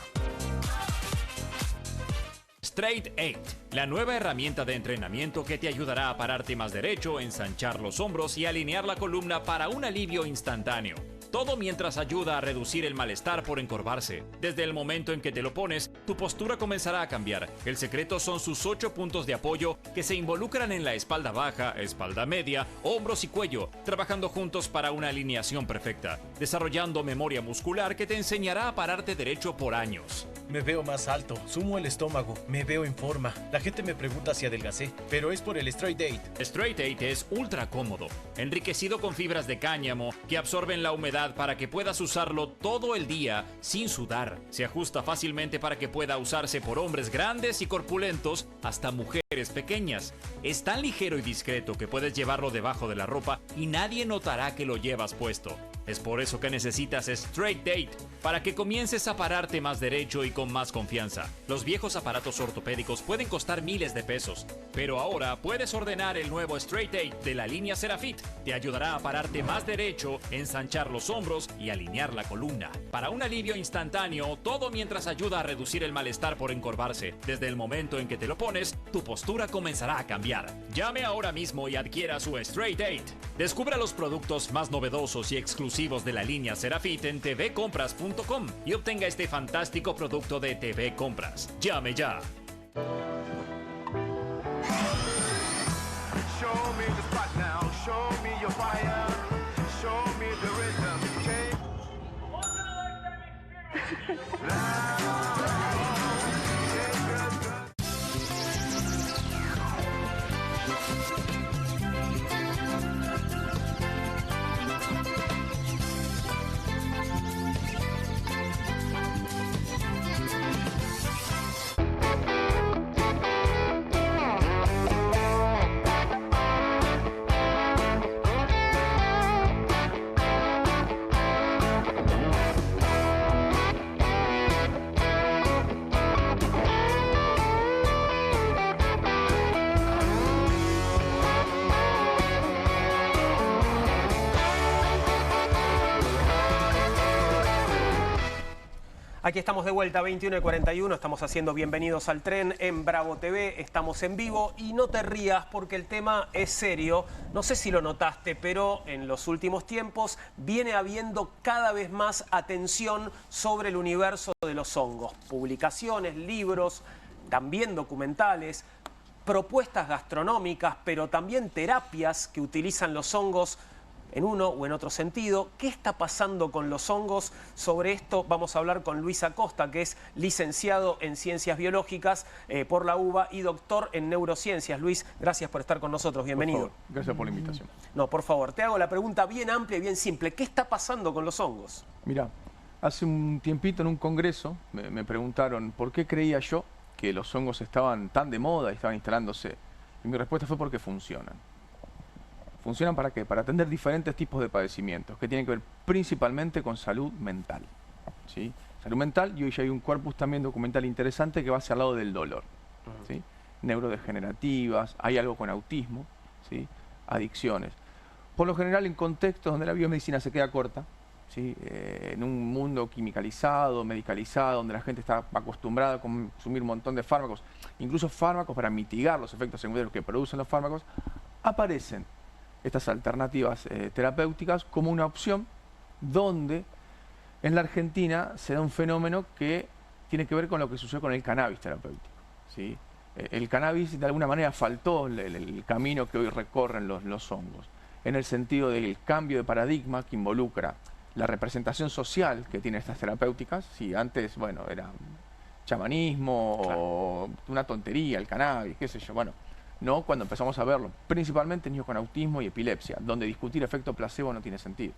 Straight 8, la nueva herramienta de entrenamiento que te ayudará a pararte más derecho, ensanchar los hombros y alinear la columna para un alivio instantáneo. Todo mientras ayuda a reducir el malestar por encorvarse. Desde el momento en que te lo pones, tu postura comenzará a cambiar. El secreto son sus 8 puntos de apoyo que se involucran en la espalda baja, espalda media, hombros y cuello, trabajando juntos para una alineación perfecta, desarrollando memoria muscular que te enseñará a pararte derecho por años. Me veo más alto, sumo el estómago, me veo en forma. La gente me pregunta si adelgacé, pero es por el Straight 8. Straight 8 es ultra cómodo, enriquecido con fibras de cáñamo que absorben la humedad para que puedas usarlo todo el día sin sudar. Se ajusta fácilmente para que pueda usarse por hombres grandes y corpulentos hasta mujeres pequeñas. Es tan ligero y discreto que puedes llevarlo debajo de la ropa y nadie notará que lo llevas puesto. Es por eso que necesitas Straight 8, para que comiences a pararte más derecho y con más confianza. Los viejos aparatos ortopédicos pueden costar miles de pesos, pero ahora puedes ordenar el nuevo Straight 8 de la línea Serafit. Te ayudará a pararte más derecho, ensanchar los hombros y alinear la columna. Para un alivio instantáneo, todo mientras ayuda a reducir el malestar por encorvarse. Desde el momento en que te lo pones, tu postura comenzará a cambiar. Llame ahora mismo y adquiera su Straight 8. Descubra los productos más novedosos y exclusivos de la línea Serafit en tvcompras.com y obtenga este fantástico producto de TV Compras. Llame ya. Show me the spot now, show me your fire, show me the rhythm, Aquí estamos de vuelta, 21:41, estamos haciendo Bienvenidos al Tren en Bravo TV, estamos en vivo y no te rías porque el tema es serio. No sé si lo notaste, pero en los últimos tiempos viene habiendo cada vez más atención sobre el universo de los hongos. Publicaciones, libros, también documentales, propuestas gastronómicas, pero también terapias que utilizan los hongos en uno o en otro sentido. ¿Qué está pasando con los hongos? Sobre esto vamos a hablar con Luis Acosta, que es licenciado en Ciencias Biológicas por la UBA y doctor en Neurociencias. Luis, gracias por estar con nosotros. Bienvenido. Por favor, gracias por la invitación. No, por favor, te hago la pregunta bien amplia y bien simple. ¿Qué está pasando con los hongos? Mira, hace un tiempito en un congreso me preguntaron por qué creía yo que los hongos estaban tan de moda y estaban instalándose. Y mi respuesta fue porque funcionan. ¿Funcionan para qué? Para atender diferentes tipos de padecimientos que tienen que ver principalmente con salud mental, ¿sí? Salud mental, y hoy ya hay un corpus también documental interesante que va hacia el lado del dolor, ¿sí? Neurodegenerativas, hay algo con autismo, ¿sí? Adicciones. Por lo general en contextos donde la biomedicina se queda corta, ¿sí? En un mundo quimicalizado, medicalizado, donde la gente está acostumbrada a consumir un montón de fármacos, incluso fármacos para mitigar los efectos secundarios que producen los fármacos, aparecen estas alternativas terapéuticas como una opción donde en la Argentina se da un fenómeno que tiene que ver con lo que sucedió con el cannabis terapéutico, ¿sí? El cannabis de alguna manera faltó el camino que hoy recorren los hongos. en el sentido del cambio de paradigma que involucra la representación social que tienen estas terapéuticas. Si antes, bueno, era chamanismo o una tontería, el cannabis, qué sé yo, bueno, no cuando empezamos a verlo, principalmente niños con autismo y epilepsia, donde discutir efecto placebo no tiene sentido.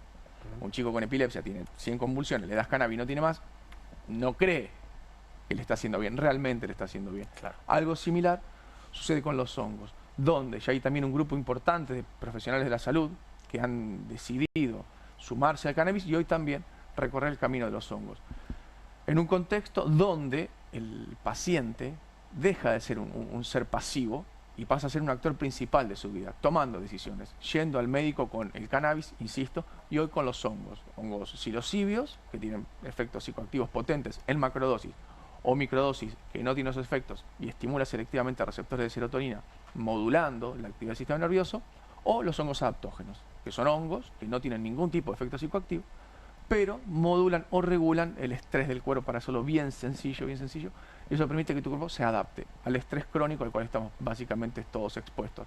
Un chico con epilepsia tiene 100 convulsiones, le das cannabis y no tiene más, no cree que le está haciendo bien, realmente le está haciendo bien. Algo similar sucede con los hongos, donde ya hay también un grupo importante de profesionales de la salud que han decidido sumarse al cannabis y hoy también recorrer el camino de los hongos. En un contexto donde el paciente deja de ser un ser pasivo y pasa a ser un actor principal de su vida, tomando decisiones, yendo al médico con el cannabis, insisto, y hoy con los hongos psilocibios, que tienen efectos psicoactivos potentes en macrodosis, o microdosis, que no tiene esos efectos y estimula selectivamente a receptores de serotonina, modulando la actividad del sistema nervioso, o los hongos adaptógenos, que son hongos que no tienen ningún tipo de efecto psicoactivo, pero modulan o regulan el estrés del cuerpo para hacerlo bien sencillo, y eso permite que tu cuerpo se adapte al estrés crónico al cual estamos básicamente todos expuestos.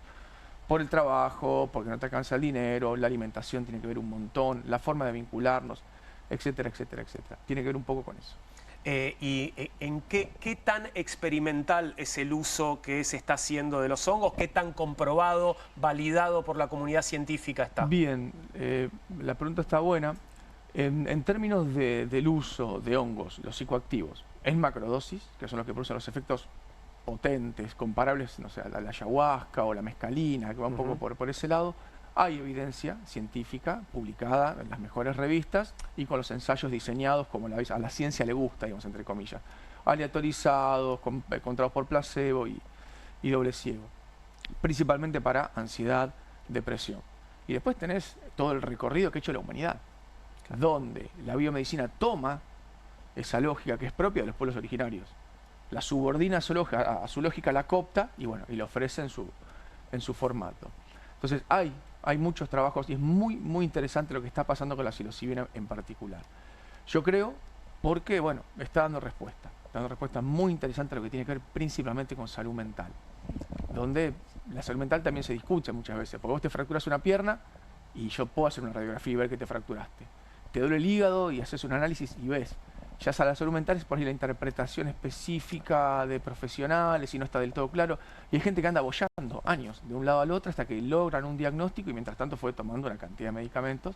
Por el trabajo, porque no te alcanza el dinero, la alimentación tiene que ver un montón, la forma de vincularnos, etcétera, etcétera, etcétera. Tiene que ver un poco con eso. ¿Y en qué tan experimental es el uso que se está haciendo de los hongos? ¿Qué tan comprobado, validado por la comunidad científica está? Bien, la pregunta está buena. En términos del uso de hongos, los psicoactivos, en macrodosis, que son los que producen los efectos potentes, comparables, no sé, a la ayahuasca o la mescalina, que va un poco por ese lado, hay evidencia científica publicada en las mejores revistas y con los ensayos diseñados como a la ciencia le gusta, digamos, entre comillas, aleatorizados, controlados por placebo y doble ciego, principalmente para ansiedad, depresión. Y después tenés todo el recorrido que ha hecho la humanidad, donde la biomedicina toma esa lógica que es propia de los pueblos originarios, la subordina a su lógica, la coopta y bueno, y la ofrece en su formato. Entonces hay muchos trabajos y es muy interesante lo que está pasando con la psilocibina en particular. Yo creo porque, bueno, está dando respuesta muy interesante a lo que tiene que ver principalmente con salud mental, donde la salud mental también se discute muchas veces, porque vos te fracturas una pierna y yo puedo hacer una radiografía y ver que te fracturaste. Te duele el hígado y haces un análisis y ves. Ya a la salud mental es por ahí la interpretación específica de profesionales y no está del todo claro. Y hay gente que anda boyando años de un lado al otro hasta que logran un diagnóstico y mientras tanto fue tomando una cantidad de medicamentos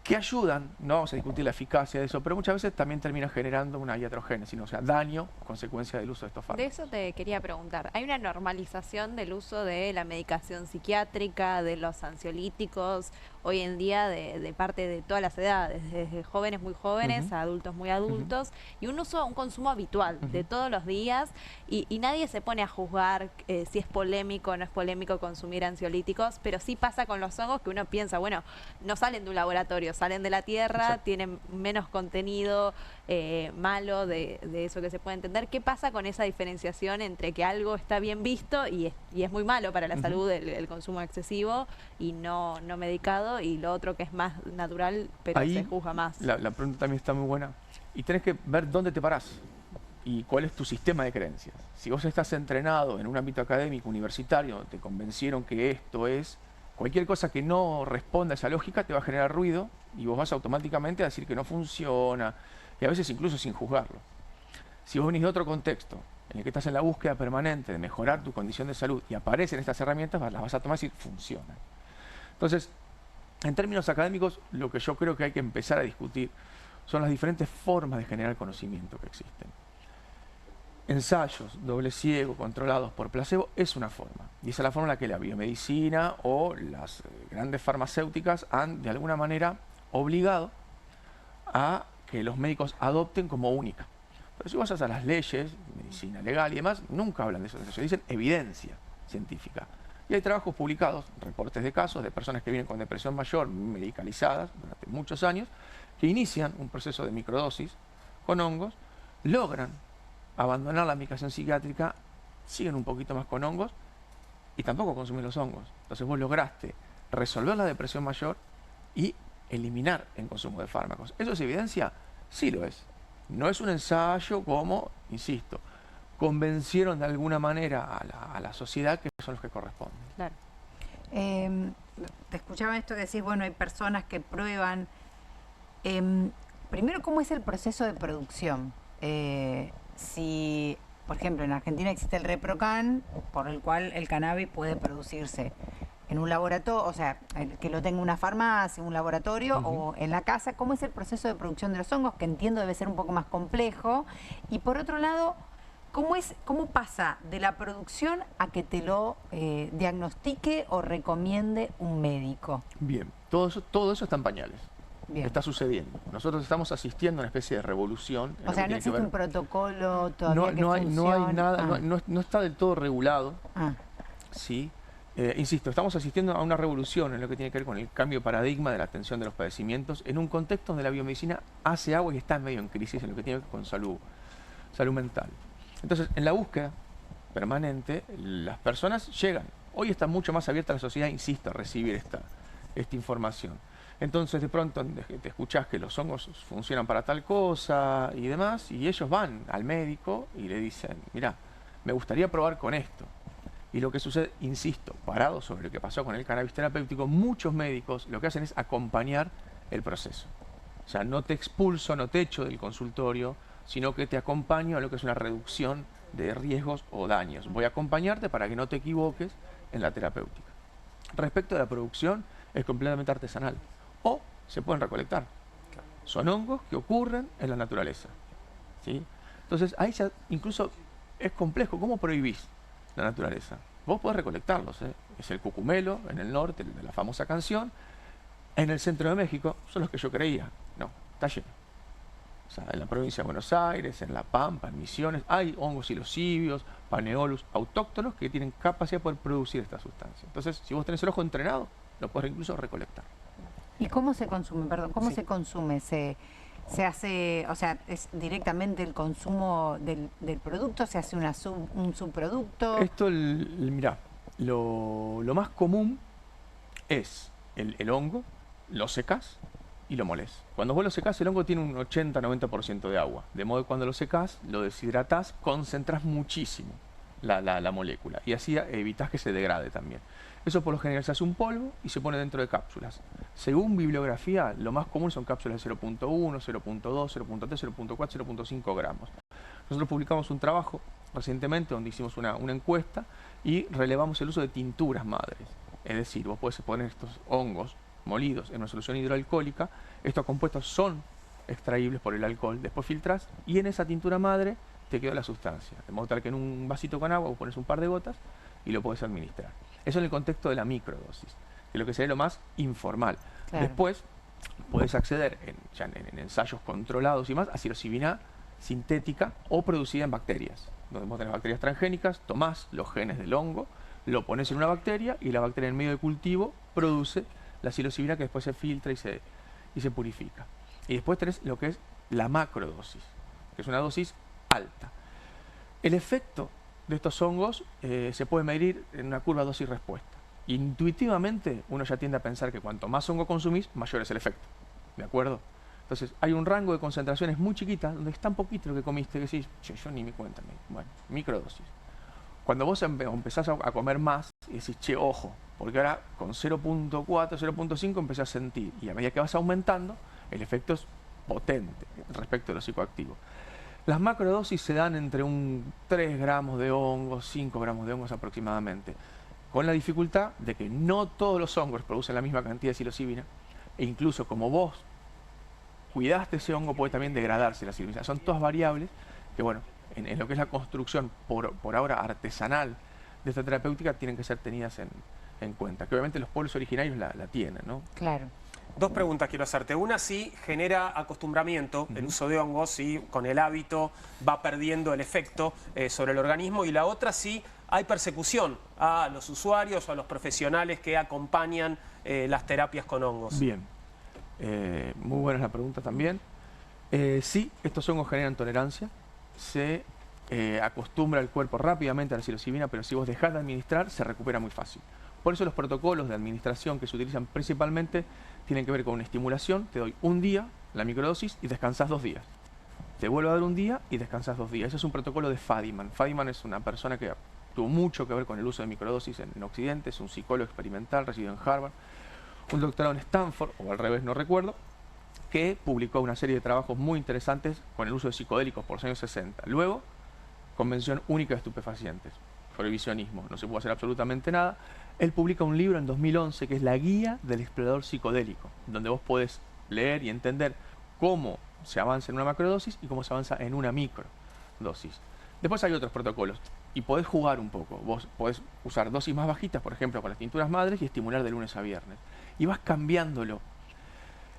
que ayudan, no vamos a discutir la eficacia de eso, pero muchas veces también termina generando una iatrogénesis, o sea, daño, consecuencia del uso de estos fármacos. De eso te quería preguntar. ¿Hay una normalización del uso de la medicación psiquiátrica, de los ansiolíticos, hoy en día de parte de todas las edades, desde jóvenes muy jóvenes a adultos muy adultos, y un consumo habitual de todos los días, y nadie se pone a juzgar si es polémico o no es polémico consumir ansiolíticos, pero sí pasa con los hongos que uno piensa, bueno, no salen de un laboratorio, salen de la tierra, tienen menos contenido malo de eso que se puede entender. ¿Qué pasa con esa diferenciación entre que algo está bien visto y es muy malo para la salud el consumo excesivo y no medicado, y lo otro que es más natural pero ahí se juzga más? La pregunta también está muy buena y tenés que ver dónde te parás y cuál es tu sistema de creencias. Si vos estás entrenado en un ámbito académico, universitario, te convencieron que esto es cualquier cosa que no responda a esa lógica te va a generar ruido y vos vas automáticamente a decir que no funciona, y a veces incluso sin juzgarlo. Si vos venís de otro contexto, en el que estás en la búsqueda permanente de mejorar tu condición de salud y aparecen estas herramientas, las vas a tomar y decir, funcionan. Entonces, en términos académicos, lo que yo creo que hay que empezar a discutir son las diferentes formas de generar conocimiento que existen. Ensayos doble ciego controlados por placebo es una forma, y esa es la forma en la que la biomedicina o las grandes farmacéuticas han de alguna manera obligado a que los médicos adopten como única. Pero si vas a las leyes, medicina legal y demás, nunca hablan de eso, dicen evidencia científica. Y hay trabajos publicados, reportes de casos de personas que vienen con depresión mayor, medicalizadas durante muchos años, que inician un proceso de microdosis con hongos, logran abandonar la medicación psiquiátrica, siguen un poquito más con hongos y tampoco consumen los hongos. Entonces vos lograste resolver la depresión mayor y eliminar el consumo de fármacos. ¿Eso es evidencia? Sí lo es. No es un ensayo como, insisto, convencieron de alguna manera a la sociedad que son los que corresponden. Claro. te escuchaba esto que decís, bueno, hay personas que prueban. Primero, ¿cómo es el proceso de producción? Si, por ejemplo, en Argentina existe el ReproCan, por el cual el cannabis puede producirse en un laboratorio, o sea, que lo tenga una farmacia, un laboratorio o en la casa. ¿Cómo es el proceso de producción de los hongos? Que entiendo debe ser un poco más complejo. Y por otro lado, ¿cómo pasa de la producción a que te lo diagnostique o recomiende un médico? Bien, todo eso está en pañales. Bien. Está sucediendo. Nosotros estamos asistiendo a una especie de revolución. O sea, no existe un protocolo todavía que funcione. No hay nada, no está del todo regulado. Sí. Insisto, estamos asistiendo a una revolución en lo que tiene que ver con el cambio de paradigma de la atención de los padecimientos en un contexto donde la biomedicina hace agua y está medio en crisis en lo que tiene que ver con salud mental. Entonces, en la búsqueda permanente, las personas llegan. Hoy está mucho más abierta la sociedad, insisto, a recibir esta información. Entonces, de pronto te escuchás que los hongos funcionan para tal cosa y demás, y ellos van al médico y le dicen, mirá, me gustaría probar con esto. Y lo que sucede, insisto, parado sobre lo que pasó con el cannabis terapéutico, muchos médicos lo que hacen es acompañar el proceso. O sea, no te expulso, no te echo del consultorio, sino que te acompaño a lo que es una reducción de riesgos o daños. Voy a acompañarte para que no te equivoques en la terapéutica. Respecto a la producción, es completamente artesanal. O se pueden recolectar. Son hongos que ocurren en la naturaleza, ¿sí? Entonces, ahí ya incluso es complejo. ¿Cómo prohibís la naturaleza? Vos podés recolectarlos, ¿eh? Es el cucumelo en el norte, de la famosa canción. En el centro de México, son los que yo creía. No, está lleno. O sea, en la provincia de Buenos Aires, en La Pampa, en Misiones, hay hongos psilocibios, paneolus, autóctonos que tienen capacidad de poder producir esta sustancia. Entonces, si vos tenés el ojo entrenado, lo podés incluso recolectar. ¿Y cómo se consume? Perdón, ¿cómo se consume? ¿Se hace, o sea, es directamente el consumo del producto? ¿Se hace un subproducto? Esto, mirá, lo más común es el hongo, lo secás y lo molés. Cuando vos lo secás, el hongo tiene un 80-90% de agua. De modo que cuando lo secás, lo deshidratás, concentrás muchísimo la molécula. Y así evitás que se degrade también. Eso por lo general se hace un polvo y se pone dentro de cápsulas. Según bibliografía, lo más común son cápsulas de 0.1, 0.2, 0.3, 0.4, 0.5 gramos. Nosotros publicamos un trabajo recientemente donde hicimos una encuesta y relevamos el uso de tinturas madres. Es decir, vos podés poner estos hongos molidos en una solución hidroalcohólica. Estos compuestos son extraíbles por el alcohol. Después filtrás y en esa tintura madre te quedó la sustancia. De modo tal que en un vasito con agua vos pones un par de gotas y lo podés administrar. Eso en el contexto de la microdosis, que es lo que sería lo más informal. Claro. Después podés acceder en ensayos controlados y más a psilocibina sintética o producida en bacterias. Donde vos tenés bacterias transgénicas, tomás los genes del hongo, lo pones en una bacteria y la bacteria en medio de cultivo produce la psilocibina que después se filtra y se purifica. Y después tenés lo que es la macrodosis, que es una dosis alta. El efecto de estos hongos se puede medir en una curva dosis-respuesta. Intuitivamente uno ya tiende a pensar que cuanto más hongo consumís, mayor es el efecto. ¿De acuerdo? Entonces hay un rango de concentraciones muy chiquitas donde es tan poquito lo que comiste que decís, che, yo ni me cuenta. Bueno, microdosis. Cuando vos empezás a comer más y decís, che, ojo, porque ahora con 0.4, 0.5 empezás a sentir. Y a medida que vas aumentando, el efecto es potente respecto a lo psicoactivo. Las macrodosis se dan entre un 3 gramos de hongos, 5 gramos de hongos aproximadamente, con la dificultad de que no todos los hongos producen la misma cantidad de psilocibina, e incluso como vos cuidaste ese hongo puede también degradarse la psilocibina. Son todas variables que, bueno, en lo que es la construcción por ahora artesanal de esta terapéutica tienen que ser tenidas en cuenta, que obviamente los pueblos originarios la tienen, ¿no? Claro. Dos preguntas quiero hacerte. Una, si genera acostumbramiento el uso de hongos, si con el hábito va perdiendo el efecto sobre el organismo. Y la otra, si hay persecución a los usuarios o a los profesionales que acompañan las terapias con hongos. Bien. Muy buena la pregunta también. Sí, estos hongos generan tolerancia. Se acostumbra el cuerpo rápidamente a la psilocibina, pero si vos dejás de administrar, se recupera muy fácil. Por eso los protocolos de administración que se utilizan principalmente tienen que ver con una estimulación. Te doy un día la microdosis y descansás 2 días. Te vuelvo a dar un día y descansás 2 días. Ese es un protocolo de Fadiman. Fadiman es una persona que tuvo mucho que ver con el uso de microdosis en Occidente, es un psicólogo experimental, residió en Harvard, un doctorado en Stanford, o al revés, no recuerdo, que publicó una serie de trabajos muy interesantes con el uso de psicodélicos por los años 60. Luego, Convención Única de Estupefacientes, prohibicionismo, no se puede hacer absolutamente nada. Él publica un libro en 2011 que es La Guía del Explorador Psicodélico, donde vos podés leer y entender cómo se avanza en una macrodosis y cómo se avanza en una microdosis. Después hay otros protocolos y podés jugar un poco. Vos podés usar dosis más bajitas, por ejemplo, con las tinturas madres y estimular de lunes a viernes. Y vas cambiándolo.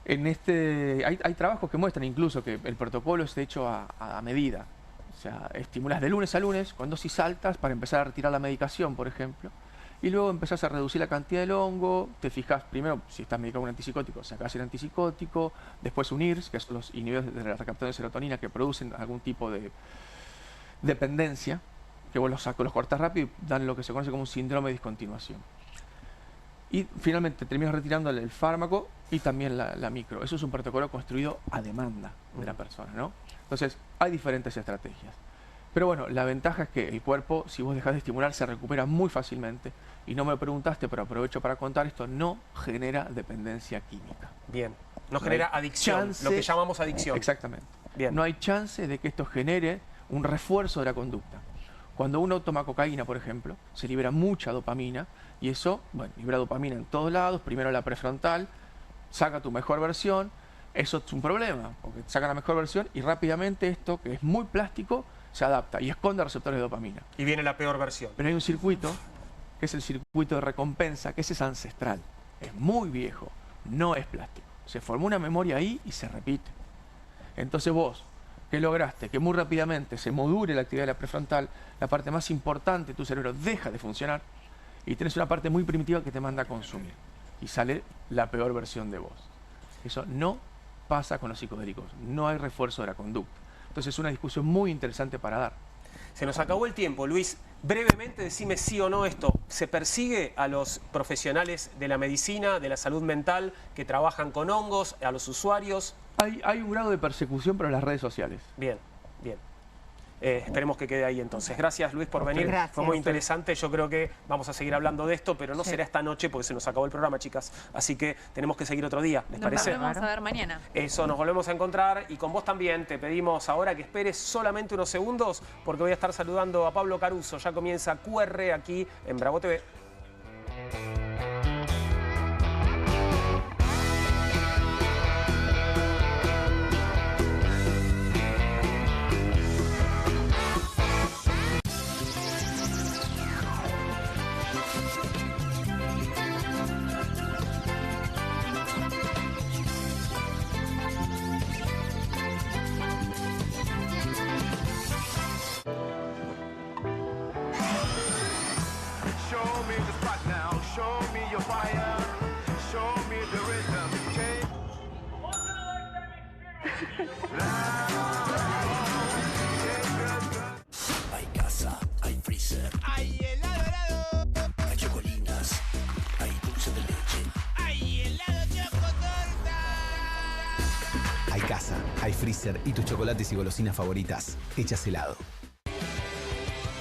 Hay trabajos que muestran incluso que el protocolo es hecho a medida. O sea, estimulas de lunes a lunes con dosis altas para empezar a retirar la medicación, por ejemplo. Y luego empezás a reducir la cantidad del hongo, te fijas primero si estás medicado con un antipsicótico, sacás el antipsicótico, después un IRS, que son los inhibidores de la recaptación de serotonina que producen algún tipo de dependencia, que vos los cortás rápido y dan lo que se conoce como un síndrome de discontinuación. Y finalmente terminas retirando el fármaco y también la micro. Eso es un protocolo construido a demanda de la persona, ¿no? Entonces, hay diferentes estrategias. Pero bueno, la ventaja es que el cuerpo, si vos dejás de estimular, se recupera muy fácilmente. Y no me lo preguntaste, pero aprovecho para contar, esto no genera dependencia química. Bien, no genera adicción, lo que llamamos adicción. Exactamente. Bien. No hay chance de que esto genere un refuerzo de la conducta. Cuando uno toma cocaína, por ejemplo, se libera mucha dopamina y eso, bueno, libera dopamina en todos lados, primero la prefrontal, saca tu mejor versión, eso es un problema, porque saca la mejor versión y rápidamente esto, que es muy plástico, se adapta y esconde receptores de dopamina. Y viene la peor versión. Pero hay un circuito, que es el circuito de recompensa, que ese es ancestral, es muy viejo, no es plástico. Se formó una memoria ahí y se repite. Entonces vos, que lograste que muy rápidamente se module la actividad de la prefrontal, la parte más importante de tu cerebro deja de funcionar y tenés una parte muy primitiva que te manda a consumir y sale la peor versión de vos. Eso no pasa con los psicodélicos, no hay refuerzo de la conducta. Entonces es una discusión muy interesante para dar. Se nos acabó el tiempo, Luis. Brevemente, decime sí o no esto. ¿Se persigue a los profesionales de la medicina, de la salud mental, que trabajan con hongos, a los usuarios? Hay un grado de persecución para las redes sociales. Bien, bien. Esperemos que quede ahí entonces. Gracias, Luis, por venir. Gracias. Fue muy interesante. Yo creo que vamos a seguir hablando de esto, pero no será esta noche porque se nos acabó el programa, chicas. Así que tenemos que seguir otro día. ¿Les parece? Nos volvemos a ver mañana. Eso, nos volvemos a encontrar. Y con vos también te pedimos ahora que esperes solamente unos segundos porque voy a estar saludando a Pablo Caruso. Ya comienza QR aquí en Bravo TV. Hay casa, hay freezer, hay helado, hay chocolinas, hay dulce de leche, hay helado chocotorta. Hay casa, hay freezer y tus chocolates y golosinas favoritas hechas helado.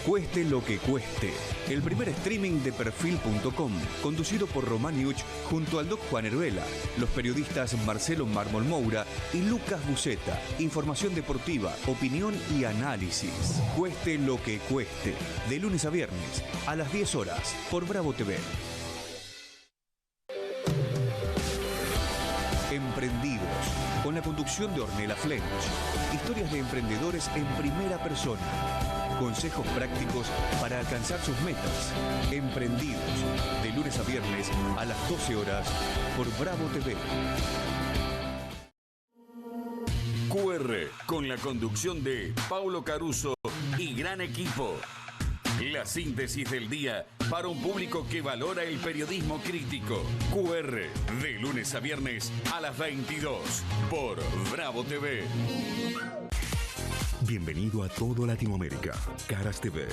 Cueste lo que cueste. El primer streaming de Perfil.com, conducido por Román Yuch junto al Doc Juan Heruela, los periodistas Marcelo Mármol Moura y Lucas Buceta. Información deportiva, opinión y análisis. Cueste lo que cueste. De lunes a viernes, a las 10 horas, por Bravo TV. Emprendidos, con la conducción de Ornella Flench. Historias de emprendedores en primera persona. Consejos prácticos para alcanzar sus metas. Emprendidos, de lunes a viernes a las 12 horas por Bravo TV. QR, con la conducción de Paulo Caruso y gran equipo. La síntesis del día para un público que valora el periodismo crítico. QR, de lunes a viernes a las 22 por Bravo TV. Bienvenido a toda Latinoamérica. Caras TV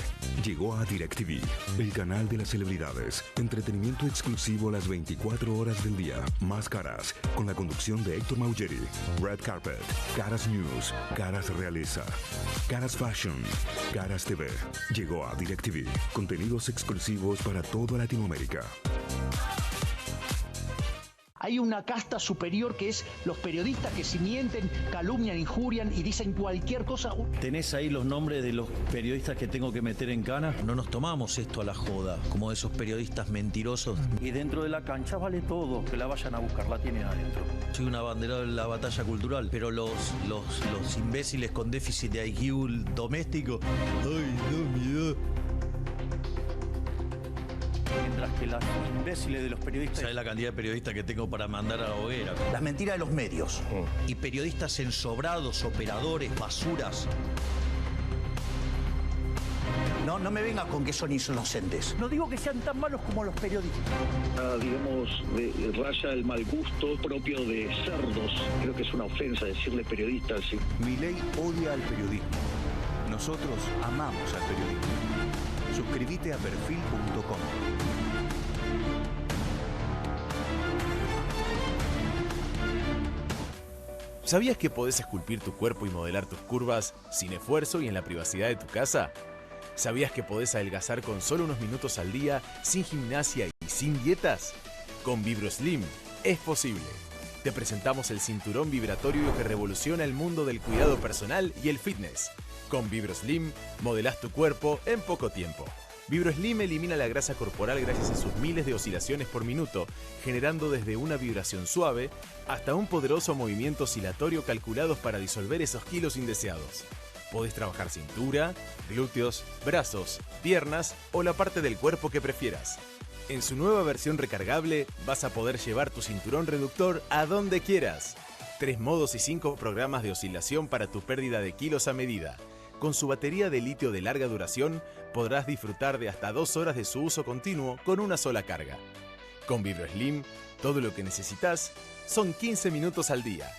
llegó a DirecTV, el canal de las celebridades. Entretenimiento exclusivo las 24 horas del día. Más Caras, con la conducción de Héctor Maugeri. Red Carpet, Caras News, Caras Realeza, Caras Fashion, Caras TV. Llegó a DirecTV. Contenidos exclusivos para toda Latinoamérica. Hay una casta superior que es los periodistas que si mienten, calumnian, injurian y dicen cualquier cosa. ¿Tenés ahí los nombres de los periodistas que tengo que meter en cana? No nos tomamos esto a la joda, como esos periodistas mentirosos. Y dentro de la cancha vale todo, que la vayan a buscar, la tienen adentro. Soy un abanderado en la batalla cultural, pero los imbéciles con déficit de IQ doméstico... ¡Ay, no, miedo! Mientras que los imbéciles de los periodistas... ¿Sabes la cantidad de periodistas que tengo para mandar a la hoguera? Las mentiras de los medios. Y periodistas ensobrados, operadores, basuras. No me vengas con que son inocentes. No digo que sean tan malos como los periodistas. Digamos, raya el mal gusto propio de cerdos. Creo que es una ofensa decirle periodistas. ¿Sí? Milei odia al periodismo. Nosotros amamos al periodismo. Suscríbete a perfil.com. ¿Sabías que podés esculpir tu cuerpo y modelar tus curvas sin esfuerzo y en la privacidad de tu casa? ¿Sabías que podés adelgazar con solo unos minutos al día, sin gimnasia y sin dietas? Con VibroSlim es posible. Te presentamos el cinturón vibratorio que revoluciona el mundo del cuidado personal y el fitness. Con VibroSlim modelás tu cuerpo en poco tiempo. VibroSlim elimina la grasa corporal gracias a sus miles de oscilaciones por minuto, generando desde una vibración suave hasta un poderoso movimiento oscilatorio calculados para disolver esos kilos indeseados. Podés trabajar cintura, glúteos, brazos, piernas o la parte del cuerpo que prefieras. En su nueva versión recargable vas a poder llevar tu cinturón reductor a donde quieras. 3 modos y 5 programas de oscilación para tu pérdida de kilos a medida. Con su batería de litio de larga duración, podrás disfrutar de hasta 2 horas de su uso continuo con una sola carga. Con VibroSlim, todo lo que necesitas son 15 minutos al día.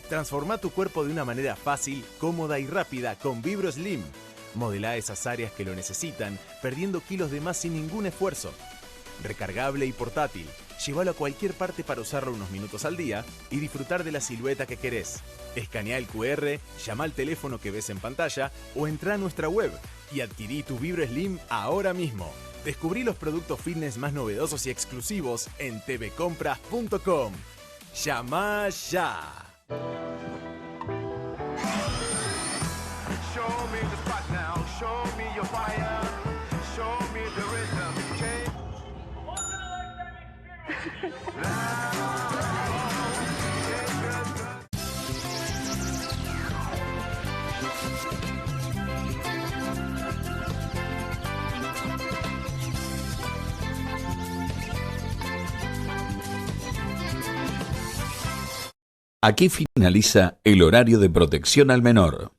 Transforma tu cuerpo de una manera fácil, cómoda y rápida con VibroSlim. Modelá esas áreas que lo necesitan, perdiendo kilos de más sin ningún esfuerzo. Recargable y portátil. Llévalo a cualquier parte para usarlo unos minutos al día y disfrutar de la silueta que querés. Escanea el QR, llama al teléfono que ves en pantalla o entra a nuestra web y adquirí tu VibroSlim ahora mismo. Descubrí los productos fitness más novedosos y exclusivos en tvcompras.com. ¡Llama ya! Show me the spot now, show me your fire, show me the rhythm, change. Aquí finaliza el horario de protección al menor.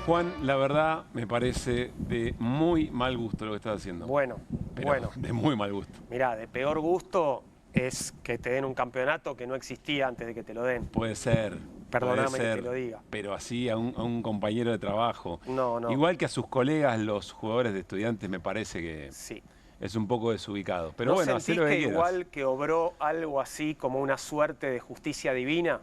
Juan, la verdad me parece de muy mal gusto lo que estás haciendo. Bueno, Pero de muy mal gusto. Mirá, de peor gusto es que te den un campeonato que no existía antes de que te lo den. Puede ser. Perdóname puede que ser, te lo diga. Pero así a un compañero de trabajo. No. Igual que a sus colegas, los jugadores de Estudiantes, me parece que es un poco desubicado. Pero ¿No bueno, sentís hacé lo que que quieras. igual que obró algo así como una suerte de justicia divina?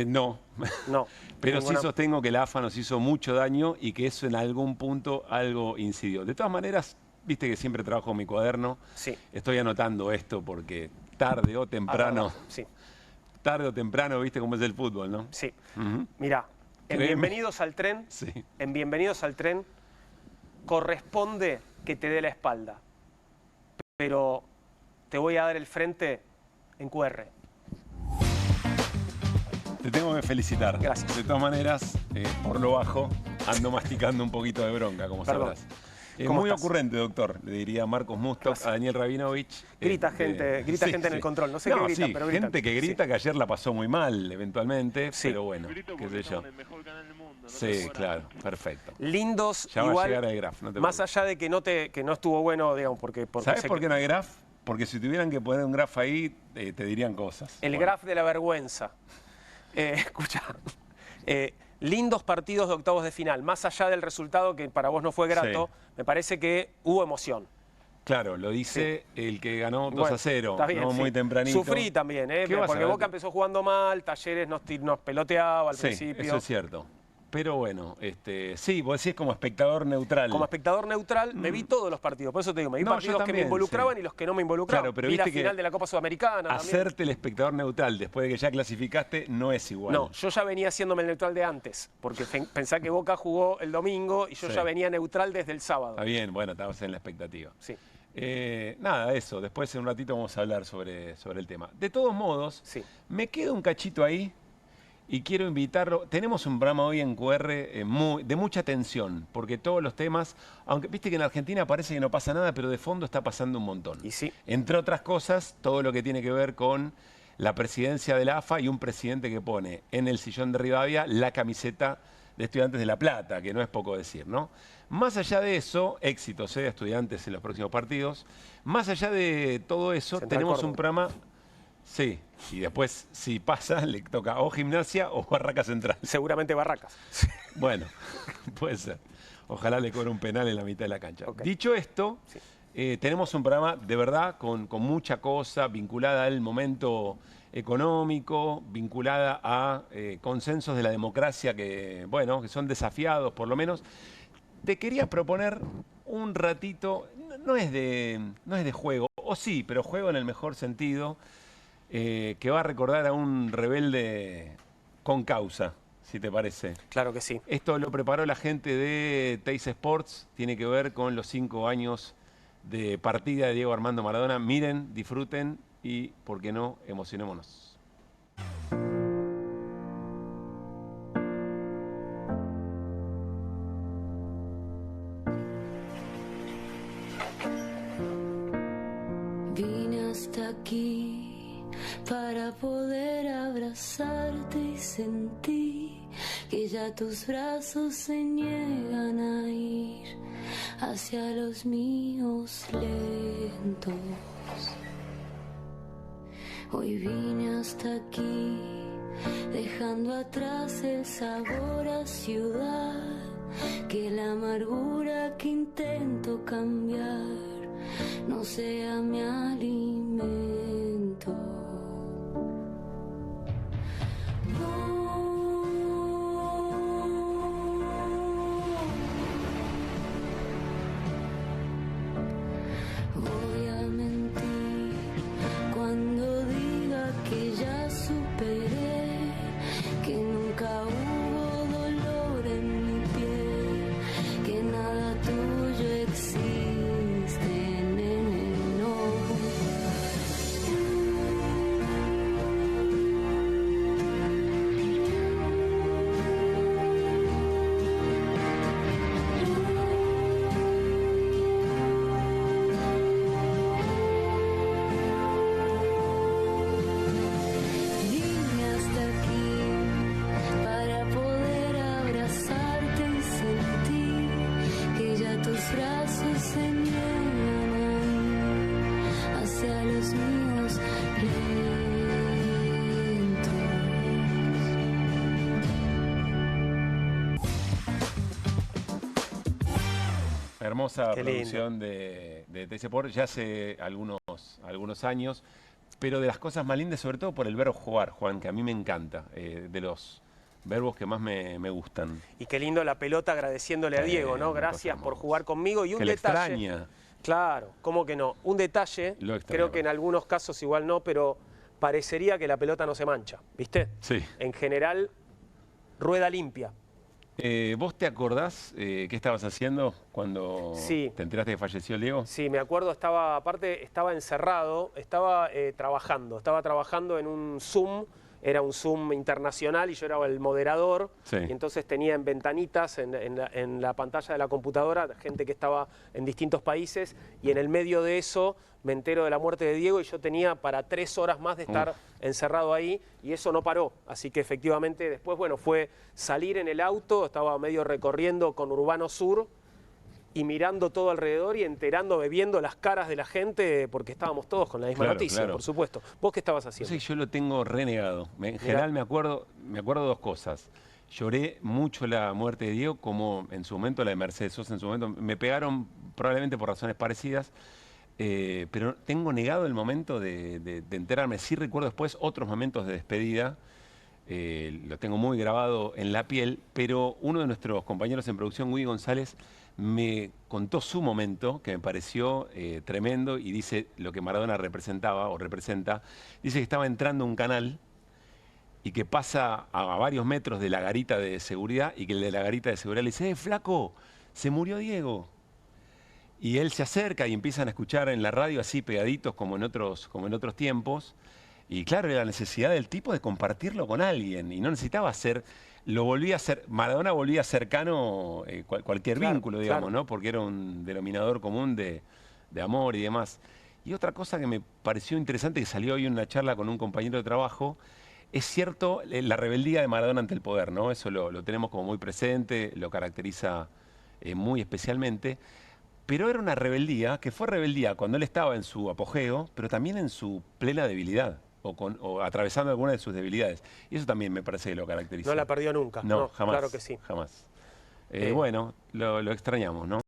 No. No. Pero Ninguna- sí sostengo que la AFA nos hizo mucho daño y que eso en algún punto algo incidió. De todas maneras, viste que siempre trabajo en mi cuaderno. Sí. Estoy anotando esto porque tarde o temprano... Sí. Tarde o temprano, viste cómo es el fútbol, ¿no? Sí. Ujú. Mirá, en Créeme. Bienvenidos al Tren, en Bienvenidos al Tren, corresponde que te dé la espalda. Pero te voy a dar el frente en QR. Te tengo que felicitar. Gracias. De todas maneras, por lo bajo, ando masticando un poquito de bronca, como Perdón. sabrás. ¿Cómo Muy estás? ocurrente, doctor, le diría a Marcos Mustok, a Daniel Rabinovich. Grita gente en el control, no sé qué gritan, sí, pero gritan. gente que grita, Sí. que ayer la pasó muy mal, eventualmente, pero bueno, qué sé yo. Sí, claro, perfecto. Lindos, Ya va a igual, llegar el graf, no te más allá de que no estuvo bueno, digamos, porque ¿Sabes sé por que- qué no hay graf? Porque si tuvieran que poner un graf ahí, te dirían cosas. El graf de la vergüenza. Escucha, lindos partidos de octavos de final, más allá del resultado que para vos no fue grato, me parece que hubo emoción. Claro, lo dice el que ganó 2 Bueno, a 0, está bien, no sí. muy tempranito. Sufrí también, ¿Qué vas a porque ver? Boca empezó jugando mal, Talleres nos peloteaba al Sí, principio. eso es cierto. Pero bueno, sí, vos decís como espectador neutral. Como espectador neutral, me vi todos los partidos. Por eso te digo, me vi No, yo partidos que me también, involucraban sí. y los que no me involucraban. Claro, pero vi la viste que final de la Copa Sudamericana también. Hacerte el espectador neutral después de que ya clasificaste no es igual. No, yo ya venía haciéndome el neutral de antes, porque pensá que Boca jugó el domingo y yo Sí. ya venía neutral desde el sábado. Está bien, bueno, estabas en la expectativa. Sí. Nada, eso. Después en un ratito vamos a hablar sobre el tema. De todos modos, me quedo un cachito ahí y quiero invitarlo. Tenemos un programa hoy en QR de mucha tensión, porque todos los temas, aunque viste que en Argentina parece que no pasa nada, pero de fondo está pasando un montón. Y sí. Entre otras cosas, todo lo que tiene que ver con la presidencia de la AFA y un presidente que pone en el sillón de Rivadavia la camiseta de Estudiantes de La Plata, que no es poco decir, ¿no? Más allá de eso, éxitos de Estudiantes en los próximos partidos, más allá de todo eso, Central tenemos Córdoba. un programa, sí, y después si pasa le toca o Gimnasia o Barracas Central. Seguramente Barracas. Bueno, puede ser. Ojalá le cobre un penal en la mitad de la cancha. Dicho esto, tenemos un programa de verdad con mucha cosa vinculada al momento económico, vinculada a consensos de la democracia que son desafiados por lo menos. Te quería proponer un ratito, no es de juego, o sí, pero juego en el mejor sentido, que va a recordar a un rebelde con causa, si te parece. Claro que sí. Esto lo preparó la gente de Teis Sports, tiene que ver con los 5 años de partida de Diego Armando Maradona. Miren, disfruten y, ¿por qué no?, emocionémonos. Vine hasta aquí para poder abrazarte y sentí que ya tus brazos se niegan a ir hacia los míos lentos. Hoy vine hasta aquí dejando atrás el sabor a ciudad, que la amargura que intento cambiar no sea mi alimento. Voy a mentir cuando diga que ya superé, que nunca hubo dolor en mi piel, que nada tuyo existe, nene, no. Hermosa Qué producción de TC Sport ya hace algunos años, pero de las cosas más lindas, sobre todo por el verbo jugar, Juan, que a mí me encanta, de los verbos que más me gustan. Y qué lindo la pelota agradeciéndole a Diego, ¿no? Gracias por jugar conmigo. Y un detalle. Extraña. Claro, ¿cómo que no? Un detalle, creo que en algunos casos igual no, pero parecería que la pelota no se mancha, ¿viste? Sí. En general, rueda limpia. ¿Vos te acordás qué estabas haciendo cuando te enteraste que falleció el Diego? Sí, me acuerdo, estaba encerrado, estaba trabajando en un Zoom, era un Zoom internacional y yo era el moderador, y entonces tenía en ventanitas en la pantalla de la computadora gente que estaba en distintos países, y en el medio de eso me entero de la muerte de Diego y yo tenía para 3 horas más de estar encerrado ahí, y eso no paró. Así que efectivamente después, bueno, fue salir en el auto, estaba medio recorriendo con Urbano Sur y mirando todo alrededor y viendo las caras de la gente, porque estábamos todos con la misma noticia, por supuesto. ¿Vos qué estabas haciendo? Sí, yo lo tengo renegado. En general me acuerdo 2 cosas. Lloré mucho la muerte de Diego, como en su momento la de Mercedes Sosa, en su momento. Me pegaron probablemente por razones parecidas, pero tengo negado el momento de enterarme. Sí recuerdo después otros momentos de despedida, lo tengo muy grabado en la piel, pero uno de nuestros compañeros en producción, Willy González, me contó su momento, que me pareció tremendo, y dice lo que Maradona representaba o representa. Dice que estaba entrando a un canal y que pasa a varios metros de la garita de seguridad, y que el de la garita de seguridad le dice: flaco, se murió Diego. Y él se acerca y empiezan a escuchar en la radio así pegaditos como en otros tiempos. Y claro, era la necesidad del tipo de compartirlo con alguien, y no necesitaba hacer... Lo volvía a hacer, Maradona volvía cercano cualquier vínculo, digamos, ¿no? Porque era un denominador común de amor y demás. Y otra cosa que me pareció interesante, que salió hoy en una charla con un compañero de trabajo, es cierto, la rebeldía de Maradona ante el poder, ¿no? Eso lo tenemos como muy presente, lo caracteriza muy especialmente. Pero era una rebeldía que fue rebeldía cuando él estaba en su apogeo, pero también en su plena debilidad. O atravesando alguna de sus debilidades. Y eso también me parece que lo caracteriza. No la perdió nunca. No, jamás. Claro que sí. Jamás. Bueno, lo extrañamos, ¿no?